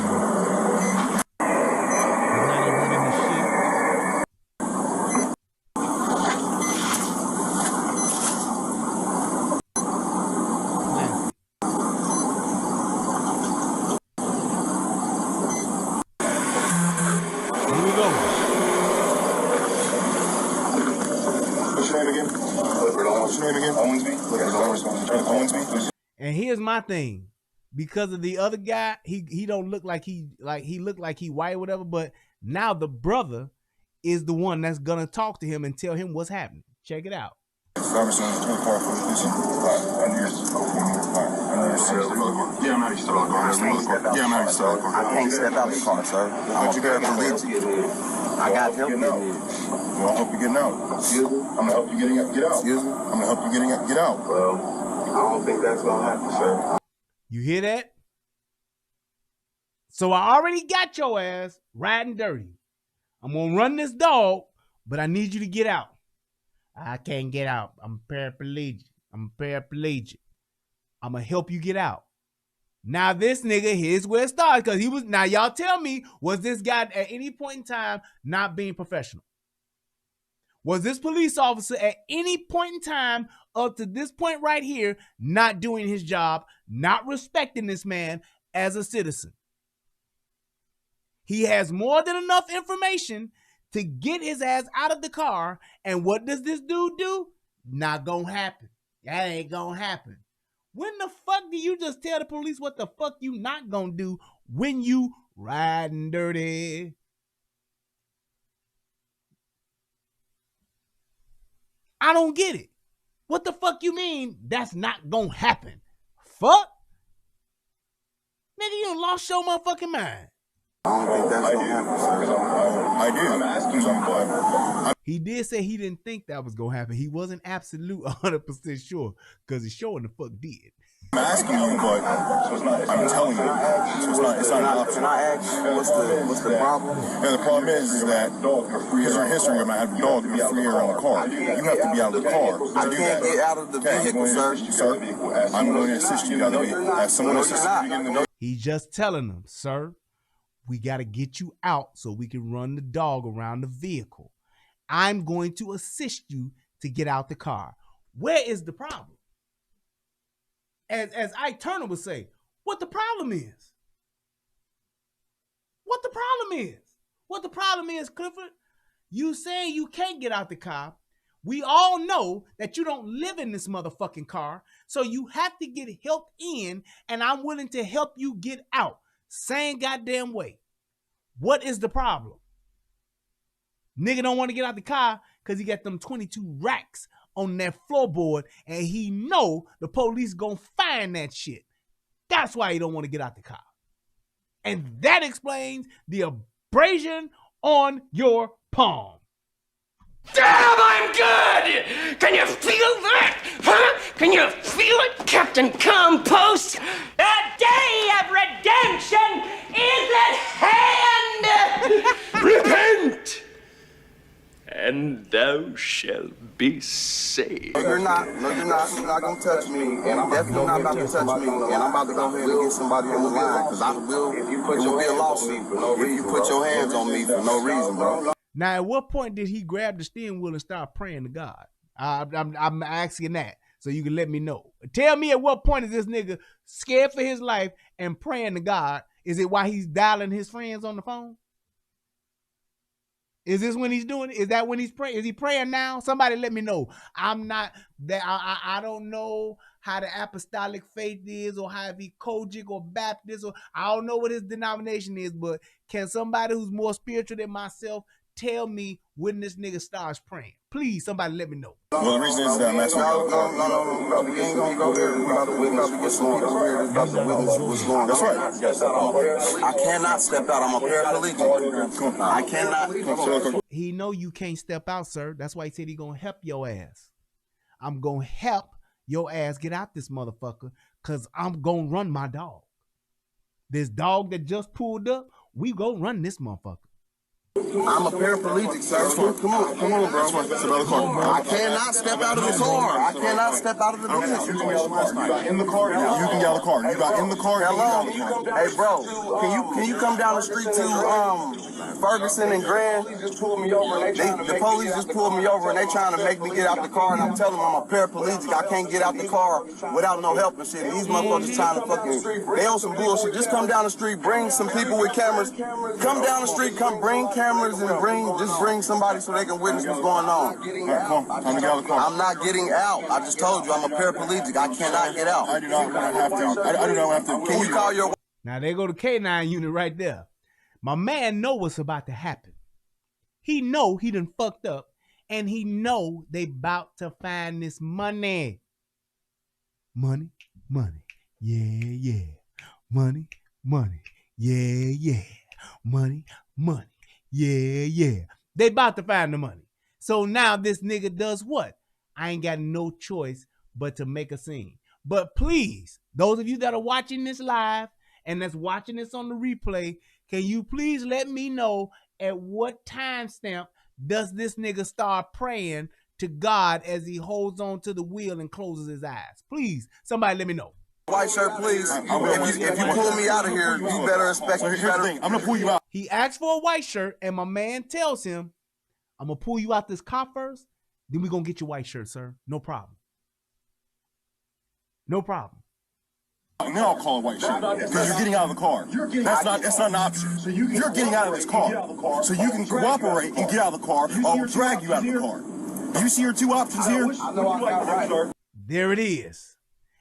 And here's my thing, because of the other guy, he don't look like he looked like he white or whatever, but now the brother is the one that's gonna talk to him and tell him what's happening. Check it out. Yeah, I'm not used to the car. I can't step out the car, sir. But you got religion. I got help. Well, I'll help you getting out. Excuse me? I'm gonna help you get out. Excuse me? I'm gonna help you get out. Well, I don't think that's gonna happen, sir. You hear that? So I already got your ass riding dirty. I'm gonna run this dog, but I need you to get out. I can't get out. I'm paraplegic. I'm gonna help you get out. Now this nigga, here's where it started, because he was, now y'all tell me, was this guy at any point in time not being professional? Was this police officer at any point in time up to this point right here not doing his job, not respecting this man as a citizen? He has more than enough information to get his ass out of the car, and what does this dude do? Not gonna happen. That ain't gonna happen. When the fuck do you just tell the police what the fuck you not gonna do when you riding dirty? I don't get it. What the fuck you mean that's not gonna happen? Fuck? Nigga, you done lost your motherfucking mind. I don't think that's gonna happen, sir. I do. I'm asking somebody. He did say he didn't think that was gonna happen. He wasn't absolute 100% sure, because he sure in the fuck did. I'm asking you, but I'm telling you, it's not an option. Can I ask what's the problem? Yeah, the problem is that because your history of having a dog in the free air on the car, you have to be out of the car. I can't get out of the vehicle, sir. Sir, I'm going to assist you. As someone assisted you to get in the vehicle. He's just telling them, sir, we got to get you out so we can run the dog around the vehicle. I'm going to assist you to get out the car. Where is the problem? As Ike Turner would say, what the problem is? What the problem is? What the problem is, Clifford? You saying you can't get out the car. We all know that you don't live in this motherfucking car, so you have to get help in, and I'm willing to help you get out. Same goddamn way. What is the problem? Nigga don't want to get out the car because he got them 22 racks on that floorboard, and he know the police gonna find that shit. That's why he don't want to get out the car. And that explains the abrasion on your palm. Damn, I'm good! Can you feel that? Huh? Can you feel it, Captain Compost? The day of redemption is at hand! Repent! And thou shalt be saved. No, you're not. You're not gonna touch me, and I'm definitely not about to touch me. And I'm about to go ahead and get somebody on the line, because I will. It will be a lawsuit if you put your hands on me for no reason, bro. Now, at what point did he grab the steering wheel and start praying to God? I'm asking that so you can let me know. Tell me at what point is this nigga scared for his life and praying to God? Is it while he's dialing his friends on the phone? Is this when he's doing it? Is that when he's praying? Is he praying now? Somebody let me know. I'm not that. I don't know how the apostolic faith is, or how if he Kojic or Baptist, or I don't know what his denomination is. But can somebody who's more spiritual than myself tell me when this nigga starts praying? Please, somebody let me know. Well, the reason is that I'm asking. No, we ain't gonna go there. We about to get some people here about to witness what's going on. That's right. I cannot step out. I'm a paraplegic. I cannot. He know you can't step out, sir. That's why he said he gonna help your ass. I'm gonna help your ass get out this motherfucker, because I'm gonna run my dog. This dog that just pulled up, we go run this motherfucker. I'm a paraplegic, sir. Come on, bro. I cannot step out of the car. I cannot step out of the vehicle. You got in the car. You can get out of the car. You got in the car. Hello. Hey, bro. Can you come down the street to Ferguson and Grand? The police just pulled me over and they trying to make me get out the car, and I'm telling them I'm a paraplegic. I can't get out the car without no help and shit. These motherfuckers trying to fucking, they on some bullshit. Just come down the street, bring some people with cameras. Come down the street, come bring cameras and bring somebody so they can witness what's going on. I'm not getting out. I just told you I'm a paraplegic. I cannot get out. I do not have to. I do not have to. Can you call your? Now they go to K9 unit right there. My man know what's about to happen. He know he done fucked up, and he know they about to find this money. Money, yeah. Money, yeah. Money, yeah. They about to find the money. So now this nigga does what? I ain't got no choice but to make a scene. But please, those of you that are watching this live and that's watching this on the replay, can you please let me know at what timestamp does this nigga start praying to God as he holds on to the wheel and closes his eyes? Please, somebody let me know. White shirt, please. If you pull me out of here, you better expect. So here's the thing. I'm gonna pull you out. He asks for a white shirt, and my man tells him, I'm gonna pull you out this car first, then we're gonna get your white shirt, sir. No problem. No problem. Now I'll call it white shirt because you're getting out of the car. That's not an option. So you're getting out of this car, so you can cooperate and get out of the car. I'll drag you out of the car. You see your two options here? There it is.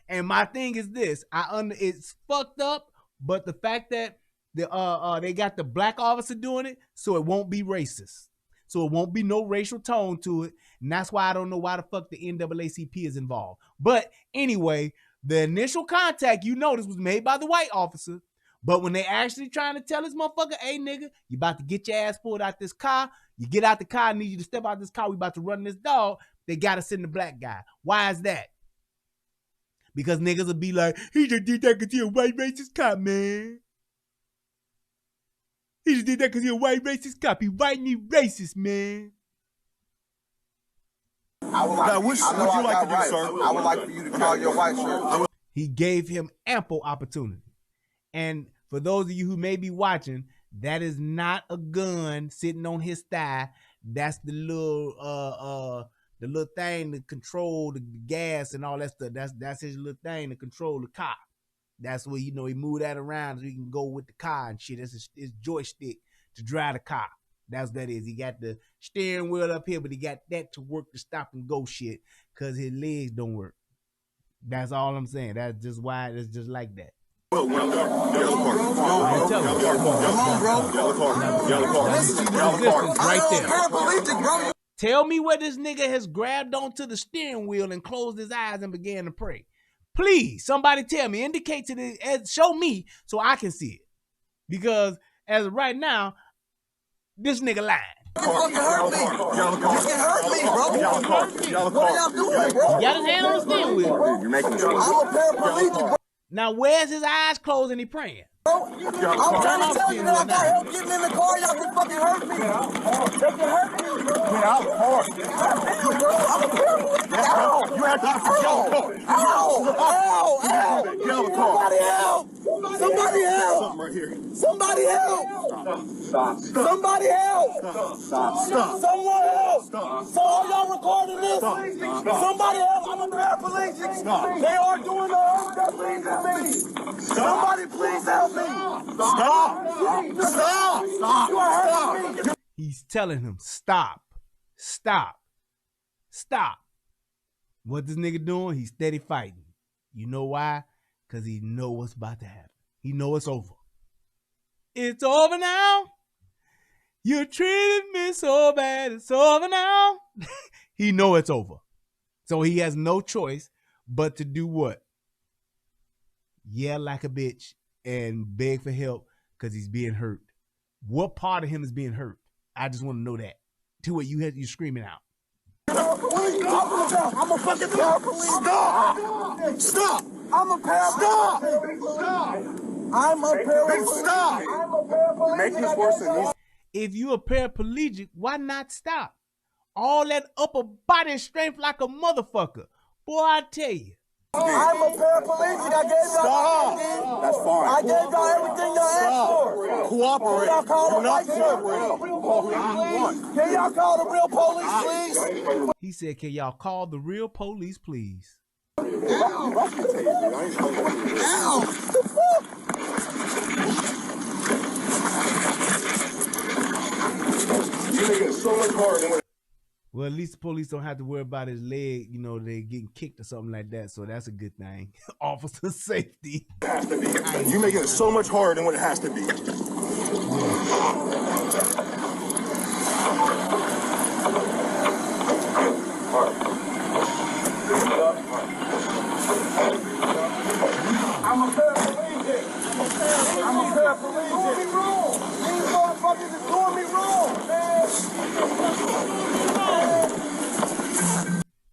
And my thing is this: it's fucked up, but the fact that they got the black officer doing it, so it won't be racist. So it won't be no racial tone to it. And that's why I don't know why the fuck the NAACP is involved. But anyway, the initial contact, you notice, was made by the white officer. But when they actually trying to tell this motherfucker, hey, nigga, you about to get your ass pulled out this car. You get out the car, I need you to step out this car. We about to run this dog. They got to send the black guy. Why is that? Because niggas will be like, he just did that because he a white racist cop, man. He just did that because he a white racist cop. He white and he racist, man. What would you like to do, sir? I would like for you to call your white shirt. He gave him ample opportunity. And for those of you who may be watching, that is not a gun sitting on his thigh. That's the little thing to control the gas and all that stuff. That's his little thing to control the car. That's where, he moved that around so he can go with the car and shit. That's his joystick to drive the car. That's what that is. He got the steering wheel up here, but he got that to work the stop and go shit because his legs don't work. That's all I'm saying. That's just why it's just like that. Yellow car. Right there. Tell me where this nigga has grabbed onto the steering wheel and closed his eyes and began to pray. Please, somebody tell me, indicate to the, show me so I can see it. Because as of right now, this nigga lying. You fucking hurt me. You can hurt me, bro. What are y'all doing, bro? He got his hand on the steering wheel. You're making me. I'm a paraplegic, bro. Now, where's his eyes closed and he praying? Bro, I'm trying to tell you that I got help getting in the car. Y'all can fucking hurt me. They can hurt me, bro. Get out of the car. I'm a paraplegic. Ow. You have to get out of the car. Somebody help. Somebody help. Something right here. Somebody help. Stop. Somebody help. Stop. Someone help. So are y'all recording this? Somebody help. I'm a paraplegic. They are doing the hurt thing to me. Somebody please help me. Stop. You are hurting me. He's telling him, stop. What this nigga doing? He's steady fighting. You know why? Because he know what's about to happen. He know it's over. It's over now. You treated me so bad. It's over now. He know it's over. So he has no choice but to do what? Yell like a bitch and beg for help because he's being hurt. What part of him is being hurt? I just want to know that. To what you screaming out. I'm a fucking paraplegic. Stop. I'm a paraplegic. Stop. I'm a paraplegic. Stop. You're making this worse than this. If you a paraplegic, why not stop? All that upper body strength like a motherfucker. Boy, I tell you. I'm a paraplegic. I gave y'all everything. That's fine. I gave y'all everything y'all asked for. Cooperate. Can y'all call the white shirt? Can y'all call the real police, please? He said, can y'all call the real police, please? Ow. You make it so much harder. Well, at least the police don't have to worry about his leg, they getting kicked or something like that. So that's a good thing. Officer safety. It has to be. You make it so much harder than what it has to be. I'm a paraplegic. Doing me wrong. These motherfuckers is doing me wrong, man.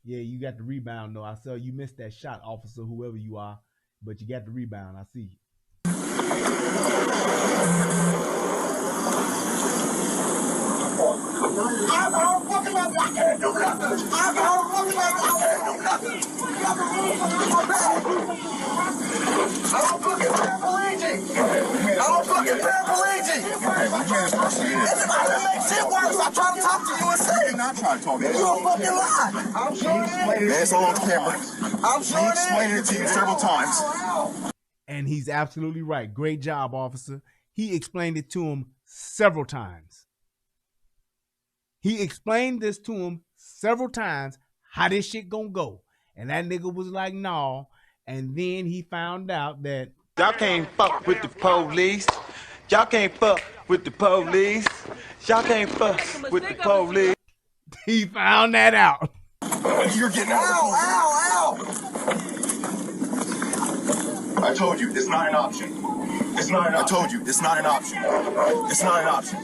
Yeah, you got the rebound, though. I saw you missed that shot, officer, whoever you are. But you got the rebound. I see you. I'm fucking paraplegic. I'm fucking paraplegic. It's not to make shit worse. I try to talk to you and say, not trying to talk to you. You a fucking lie. I'm sure it is. Man, it's all on camera. I'm sure it is. He explained it to you several times. And he's absolutely right. Great job, officer. He explained it to him several times. He explained this to him several times, how this shit gonna go. And that nigga was like, nah. And then he found out that y'all can't fuck with the police. Y'all can't fuck with the police. Y'all can't fuck with the police. He found that out. You're getting out. Ow, ow, ow. I told you, it's not an option. It's not an option. I told you, it's not an option. It's not an option.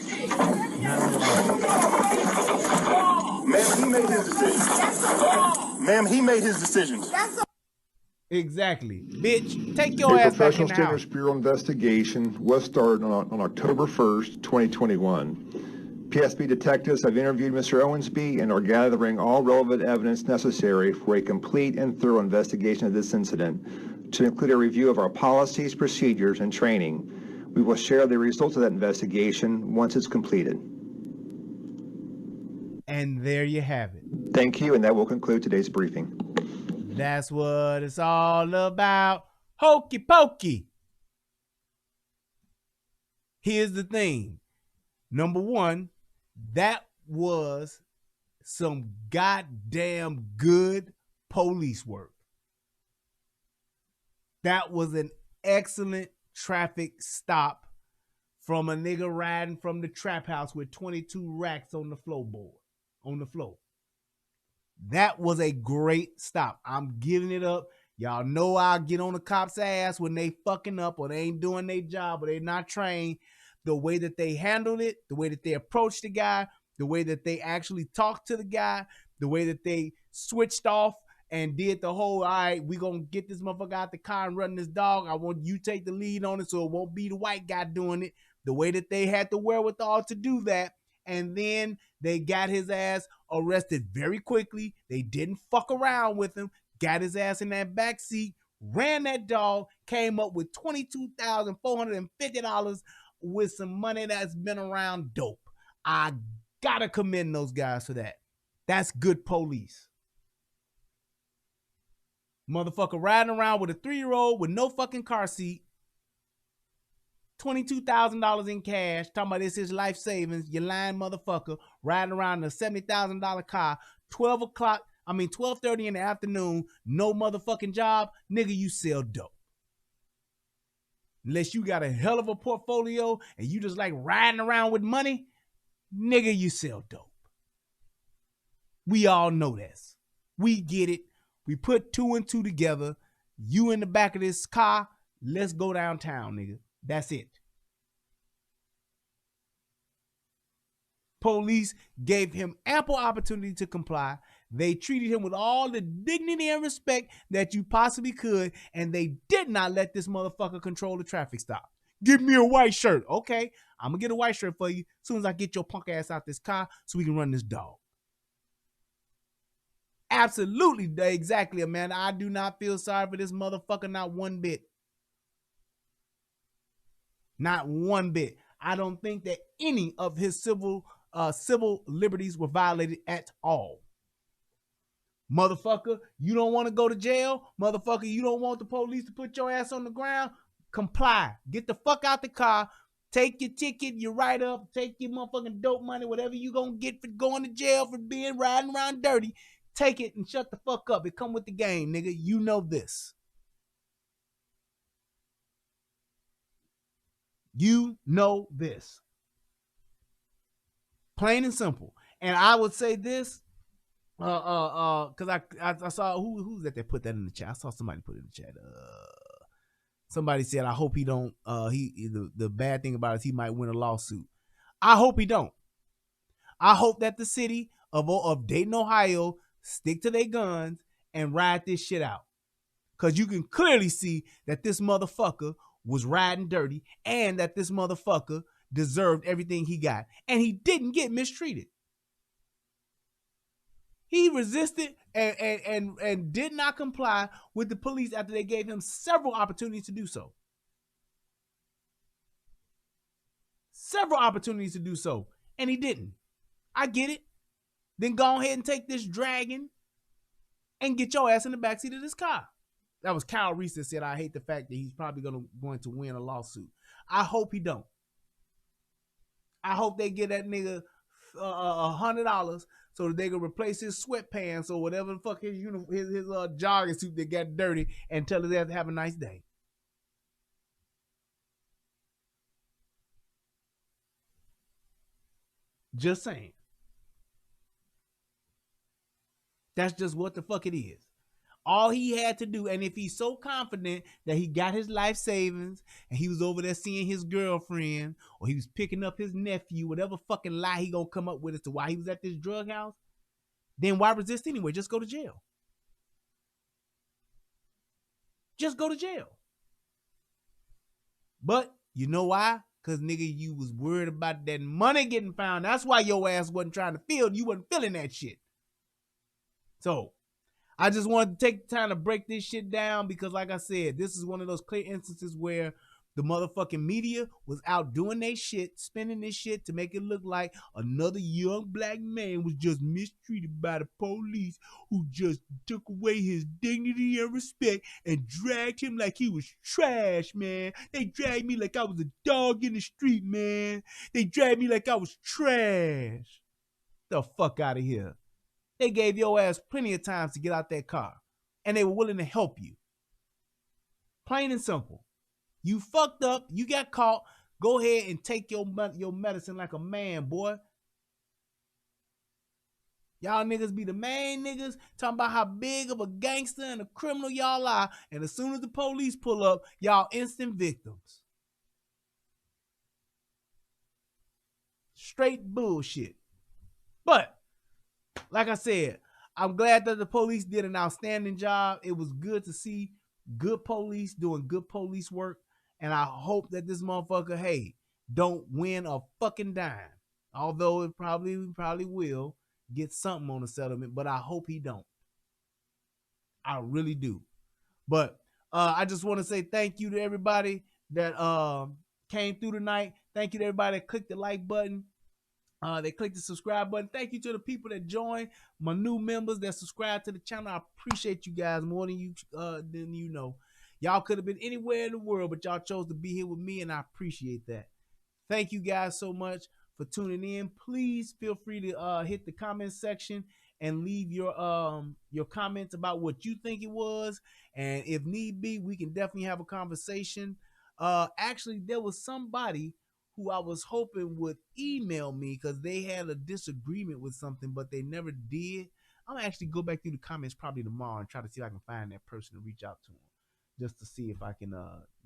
Ma'am, he made his decision. Ma'am, he made his decisions. Exactly. Bitch, take your ass back in the house. A Professional Standards Bureau investigation was started on October 1st, 2021. PSB detectives have interviewed Mr. Owensby and are gathering all relevant evidence necessary for a complete and thorough investigation of this incident, to include a review of our policies, procedures, and training. We will share the results of that investigation once it's completed. And there you have it. Thank you, and that will conclude today's briefing. That's what it's all about. Hokey pokey. Here's the thing. Number one, that was some goddamn good police work. That was an excellent traffic stop from a nigga riding from the trap house with 22 racks on the floor. That was a great stop. I'm giving it up. Y'all know I'll get on the cops' ass when they fucking up or they ain't doing their job or they're not trained. The way that they handled it, the way that they approached the guy, the way that they actually talked to the guy, the way that they switched off and did the whole, all right, we gonna get this motherfucker out the car and run this dog. I want you take the lead on it so it won't be the white guy doing it. The way that they had the wherewithal to do that. And then they got his ass arrested very quickly. They didn't fuck around with him. Got his ass in that back seat, ran that dog, came up with $22,450 with some money that's been around dope. I gotta commend those guys for that. That's good police. Motherfucker riding around with a 3-year-old with no fucking car seat. $22,000 in cash, talking about this is life savings, you lying motherfucker, riding around in a $70,000 car, 12:30 in the afternoon, no motherfucking job, nigga, you sell dope. Unless you got a hell of a portfolio and you just like riding around with money, nigga, you sell dope. We all know this. We get it. We put 2 and 2 together. You in the back of this car, let's go downtown, nigga. That's it. Police gave him ample opportunity to comply. They treated him with all the dignity and respect that you possibly could, and they did not let this motherfucker control the traffic stop. Give me a white shirt. Okay, I'm going to get a white shirt for you as soon as I get your punk ass out this car so we can run this dog. Absolutely, exactly, Amanda. I do not feel sorry for this motherfucker, not one bit. Not one bit. I don't think that any of his civil liberties were violated at all. Motherfucker, you don't want to go to jail? Motherfucker, you don't want the police to put your ass on the ground? Comply. Get the fuck out the car. Take your ticket, your write-up, take your motherfucking dope money, whatever you gonna get for going to jail for riding around dirty. Take it and shut the fuck up. It come with the game, nigga. You know this. You know this. Plain and simple. And I would say this, because I saw who's that put that in the chat. I saw somebody put it in the chat. Somebody said, I hope he don't. The bad thing about it is he might win a lawsuit. I hope he don't. I hope that the city of Dayton, Ohio, stick to their guns and ride this shit out. Because you can clearly see that this motherfucker was riding dirty and that this motherfucker deserved everything he got. And he didn't get mistreated. He resisted and did not comply with the police after they gave him several opportunities to do so. Several opportunities to do so. And he didn't. I get it. Then go ahead and take this dragon and get your ass in the backseat of this car. That was Kyle Reese that said, I hate the fact that he's probably going to win a lawsuit. I hope he don't. I hope they get that nigga $100 so that they can replace his sweatpants or whatever the fuck his jogging suit that got dirty and tell his ass to have a nice day. Just saying. That's just what the fuck it is. All he had to do, and if he's so confident that he got his life savings and he was over there seeing his girlfriend or he was picking up his nephew, whatever fucking lie he gonna come up with as to why he was at this drug house, then why resist anyway? Just go to jail. Just go to jail. But you know why? Because, nigga, you was worried about that money getting found. That's why your ass wasn't trying to feel. You wasn't feeling that shit. So, I just wanted to take the time to break this shit down because, like I said, this is one of those clear instances where the motherfucking media was out doing their shit, spinning this shit to make it look like another young black man was just mistreated by the police who just took away his dignity and respect and dragged him like he was trash, man. They dragged me like I was a dog in the street, man. They dragged me like I was trash. The fuck out of here. They gave your ass plenty of times to get out that car, and they were willing to help you. Plain and simple. You fucked up. You got caught. Go ahead and take your medicine like a man, boy. Y'all niggas be the main niggas talking about how big of a gangster and a criminal y'all are, and as soon as the police pull up, y'all instant victims. Straight bullshit. But like I said, I'm glad that the police did an outstanding job. It was good to see good police doing good police work. And I hope that this motherfucker, hey, don't win a fucking dime. Although it probably will get something on the settlement, but I hope he don't. I really do. But I just want to say thank you to everybody that came through tonight. Thank you to everybody that clicked the like button. They click the subscribe button. Thank you to the people that joined, my new members that subscribe to the channel. I appreciate you guys more than you know. Y'all could have been anywhere in the world, but y'all chose to be here with me, and I appreciate that. Thank you guys so much for tuning in. Please feel free to hit the comment section and leave your comments about what you think it was, and if need be, we can definitely have a conversation. Actually, there was somebody who I was hoping would email me because they had a disagreement with something, but they never did. I'm gonna actually go back through the comments probably tomorrow and try to see if I can find that person and reach out to them just to see if I can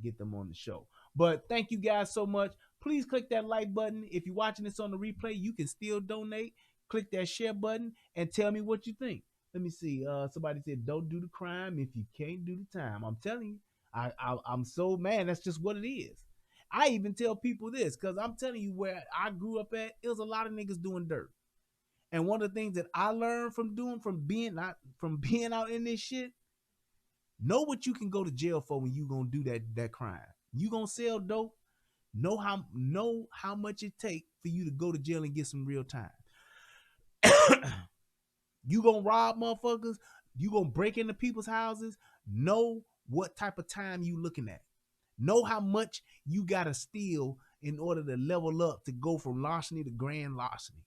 get them on the show. But thank you guys so much. Please click that like button. If you're watching this on the replay, you can still donate. Click that share button and tell me what you think. Let me see. Somebody said, don't do the crime if you can't do the time. I'm telling you, I'm so mad. That's just what it is. I even tell people this because I'm telling you where I grew up at, it was a lot of niggas doing dirt. And one of the things that I learned from being out in this shit, know what you can go to jail for when you gonna do that crime. You gonna sell dope, know how much it take for you to go to jail and get some real time. You gonna rob motherfuckers, you gonna break into people's houses, know what type of time you looking at. Know how much you gotta steal in order to level up to go from larceny to grand larceny.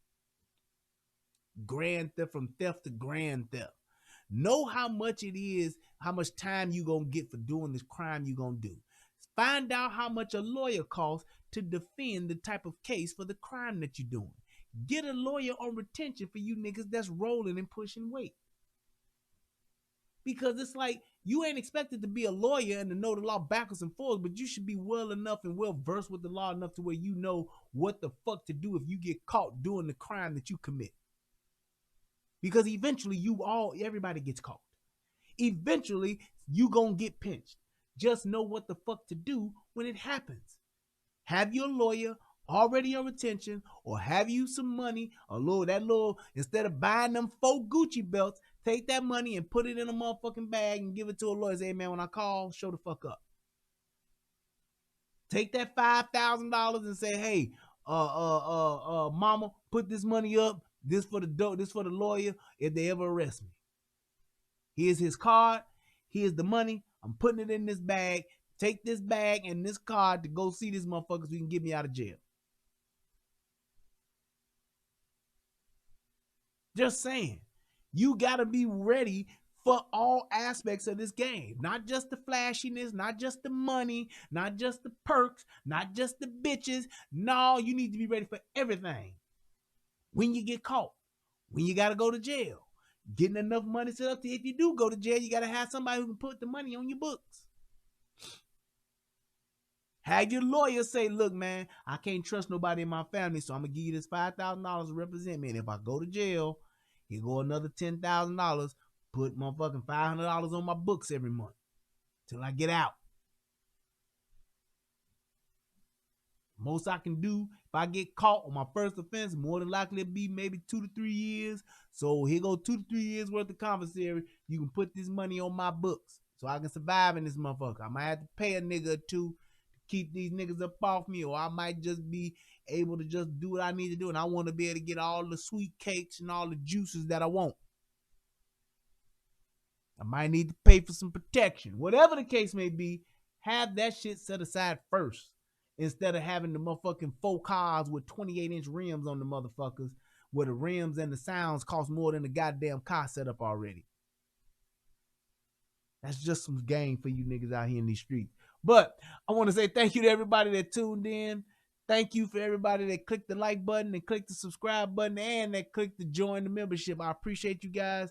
Grand theft, from theft to grand theft. Know how much it is, how much time you gonna get for doing this crime you gonna do. Find out how much a lawyer costs to defend the type of case for the crime that you're doing. Get a lawyer on retention for you niggas that's rolling and pushing weight. Because it's like, you ain't expected to be a lawyer and to know the law backwards and forwards, but you should be well enough and well versed with the law enough to where you know what the fuck to do if you get caught doing the crime that you commit. Because eventually everybody gets caught. Eventually you gonna get pinched. Just know what the fuck to do when it happens. Have your lawyer already on retention, or have you some money, instead of buying them 4 Gucci belts, take that money and put it in a motherfucking bag and give it to a lawyer. Say, hey man, when I call, show the fuck up. Take that $5,000 and say, hey, mama, put this money up. This for the lawyer if they ever arrest me. Here's his card. Here's the money. I'm putting it in this bag. Take this bag and this card to go see this motherfucker so he can get me out of jail. Just saying. You got to be ready for all aspects of this game. Not just the flashiness, not just the money, not just the perks, not just the bitches. No, you need to be ready for everything. When you get caught, when you got to go to jail, getting enough money set up to, if you do go to jail, you got to have somebody who can put the money on your books. Have your lawyer say, look, man, I can't trust nobody in my family, so I'm going to give you this $5,000 to represent me. And if I go to jail, here go another $10,000, put motherfucking $500 on my books every month till I get out. Most I can do, if I get caught on my first offense, more than likely it'll be maybe 2 to 3 years. So here go 2 to 3 years worth of commissary. You can put this money on my books so I can survive in this motherfucker. I might have to pay a nigga or two keep these niggas up off me, or I might just be able to just do what I need to do, and I want to be able to get all the sweet cakes and all the juices that I want. I might need to pay for some protection. Whatever the case may be, have that shit set aside first instead of having the motherfucking 4 cars with 28-inch rims on the motherfuckers where the rims and the sounds cost more than the goddamn car setup already. That's just some game for you niggas out here in these streets. But I want to say thank you to everybody that tuned in. Thank you for everybody that clicked the like button and clicked the subscribe button and that clicked to join the membership. I appreciate you guys.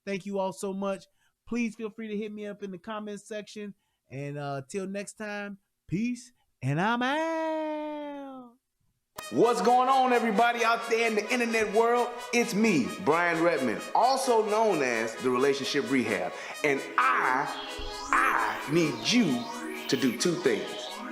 Thank you all so much. Please feel free to hit me up in the comments section. And till next time, peace, and I'm out. What's going on, everybody out there in the internet world? It's me, Brian Redmond, also known as the Relationship Rehab. And I need you to do 2 things.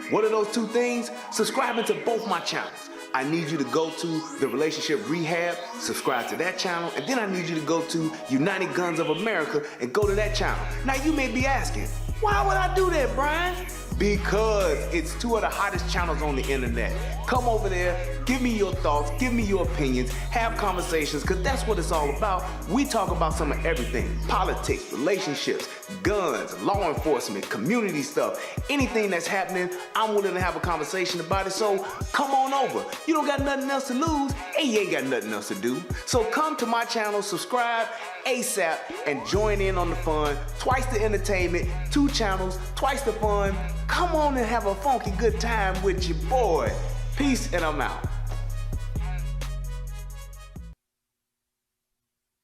What are those 2 things? Subscribing to both my channels. I need you to go to the Relationship Rehab, subscribe to that channel, and then I need you to go to United Guns of America and go to that channel. Now you may be asking, why would I do that, Brian? Because it's 2 of the hottest channels on the internet. Come over there, give me your thoughts, give me your opinions, have conversations, because that's what it's all about. We talk about some of everything: politics, relationships, guns, law enforcement, community stuff. Anything that's happening, I'm willing to have a conversation about it. So come on over. You don't got nothing else to lose, and you ain't got nothing else to do. So come to my channel, subscribe ASAP, and join in on the fun. Twice the entertainment, 2 channels, twice the fun. Come on and have a funky good time with your boy. Peace, and I'm out.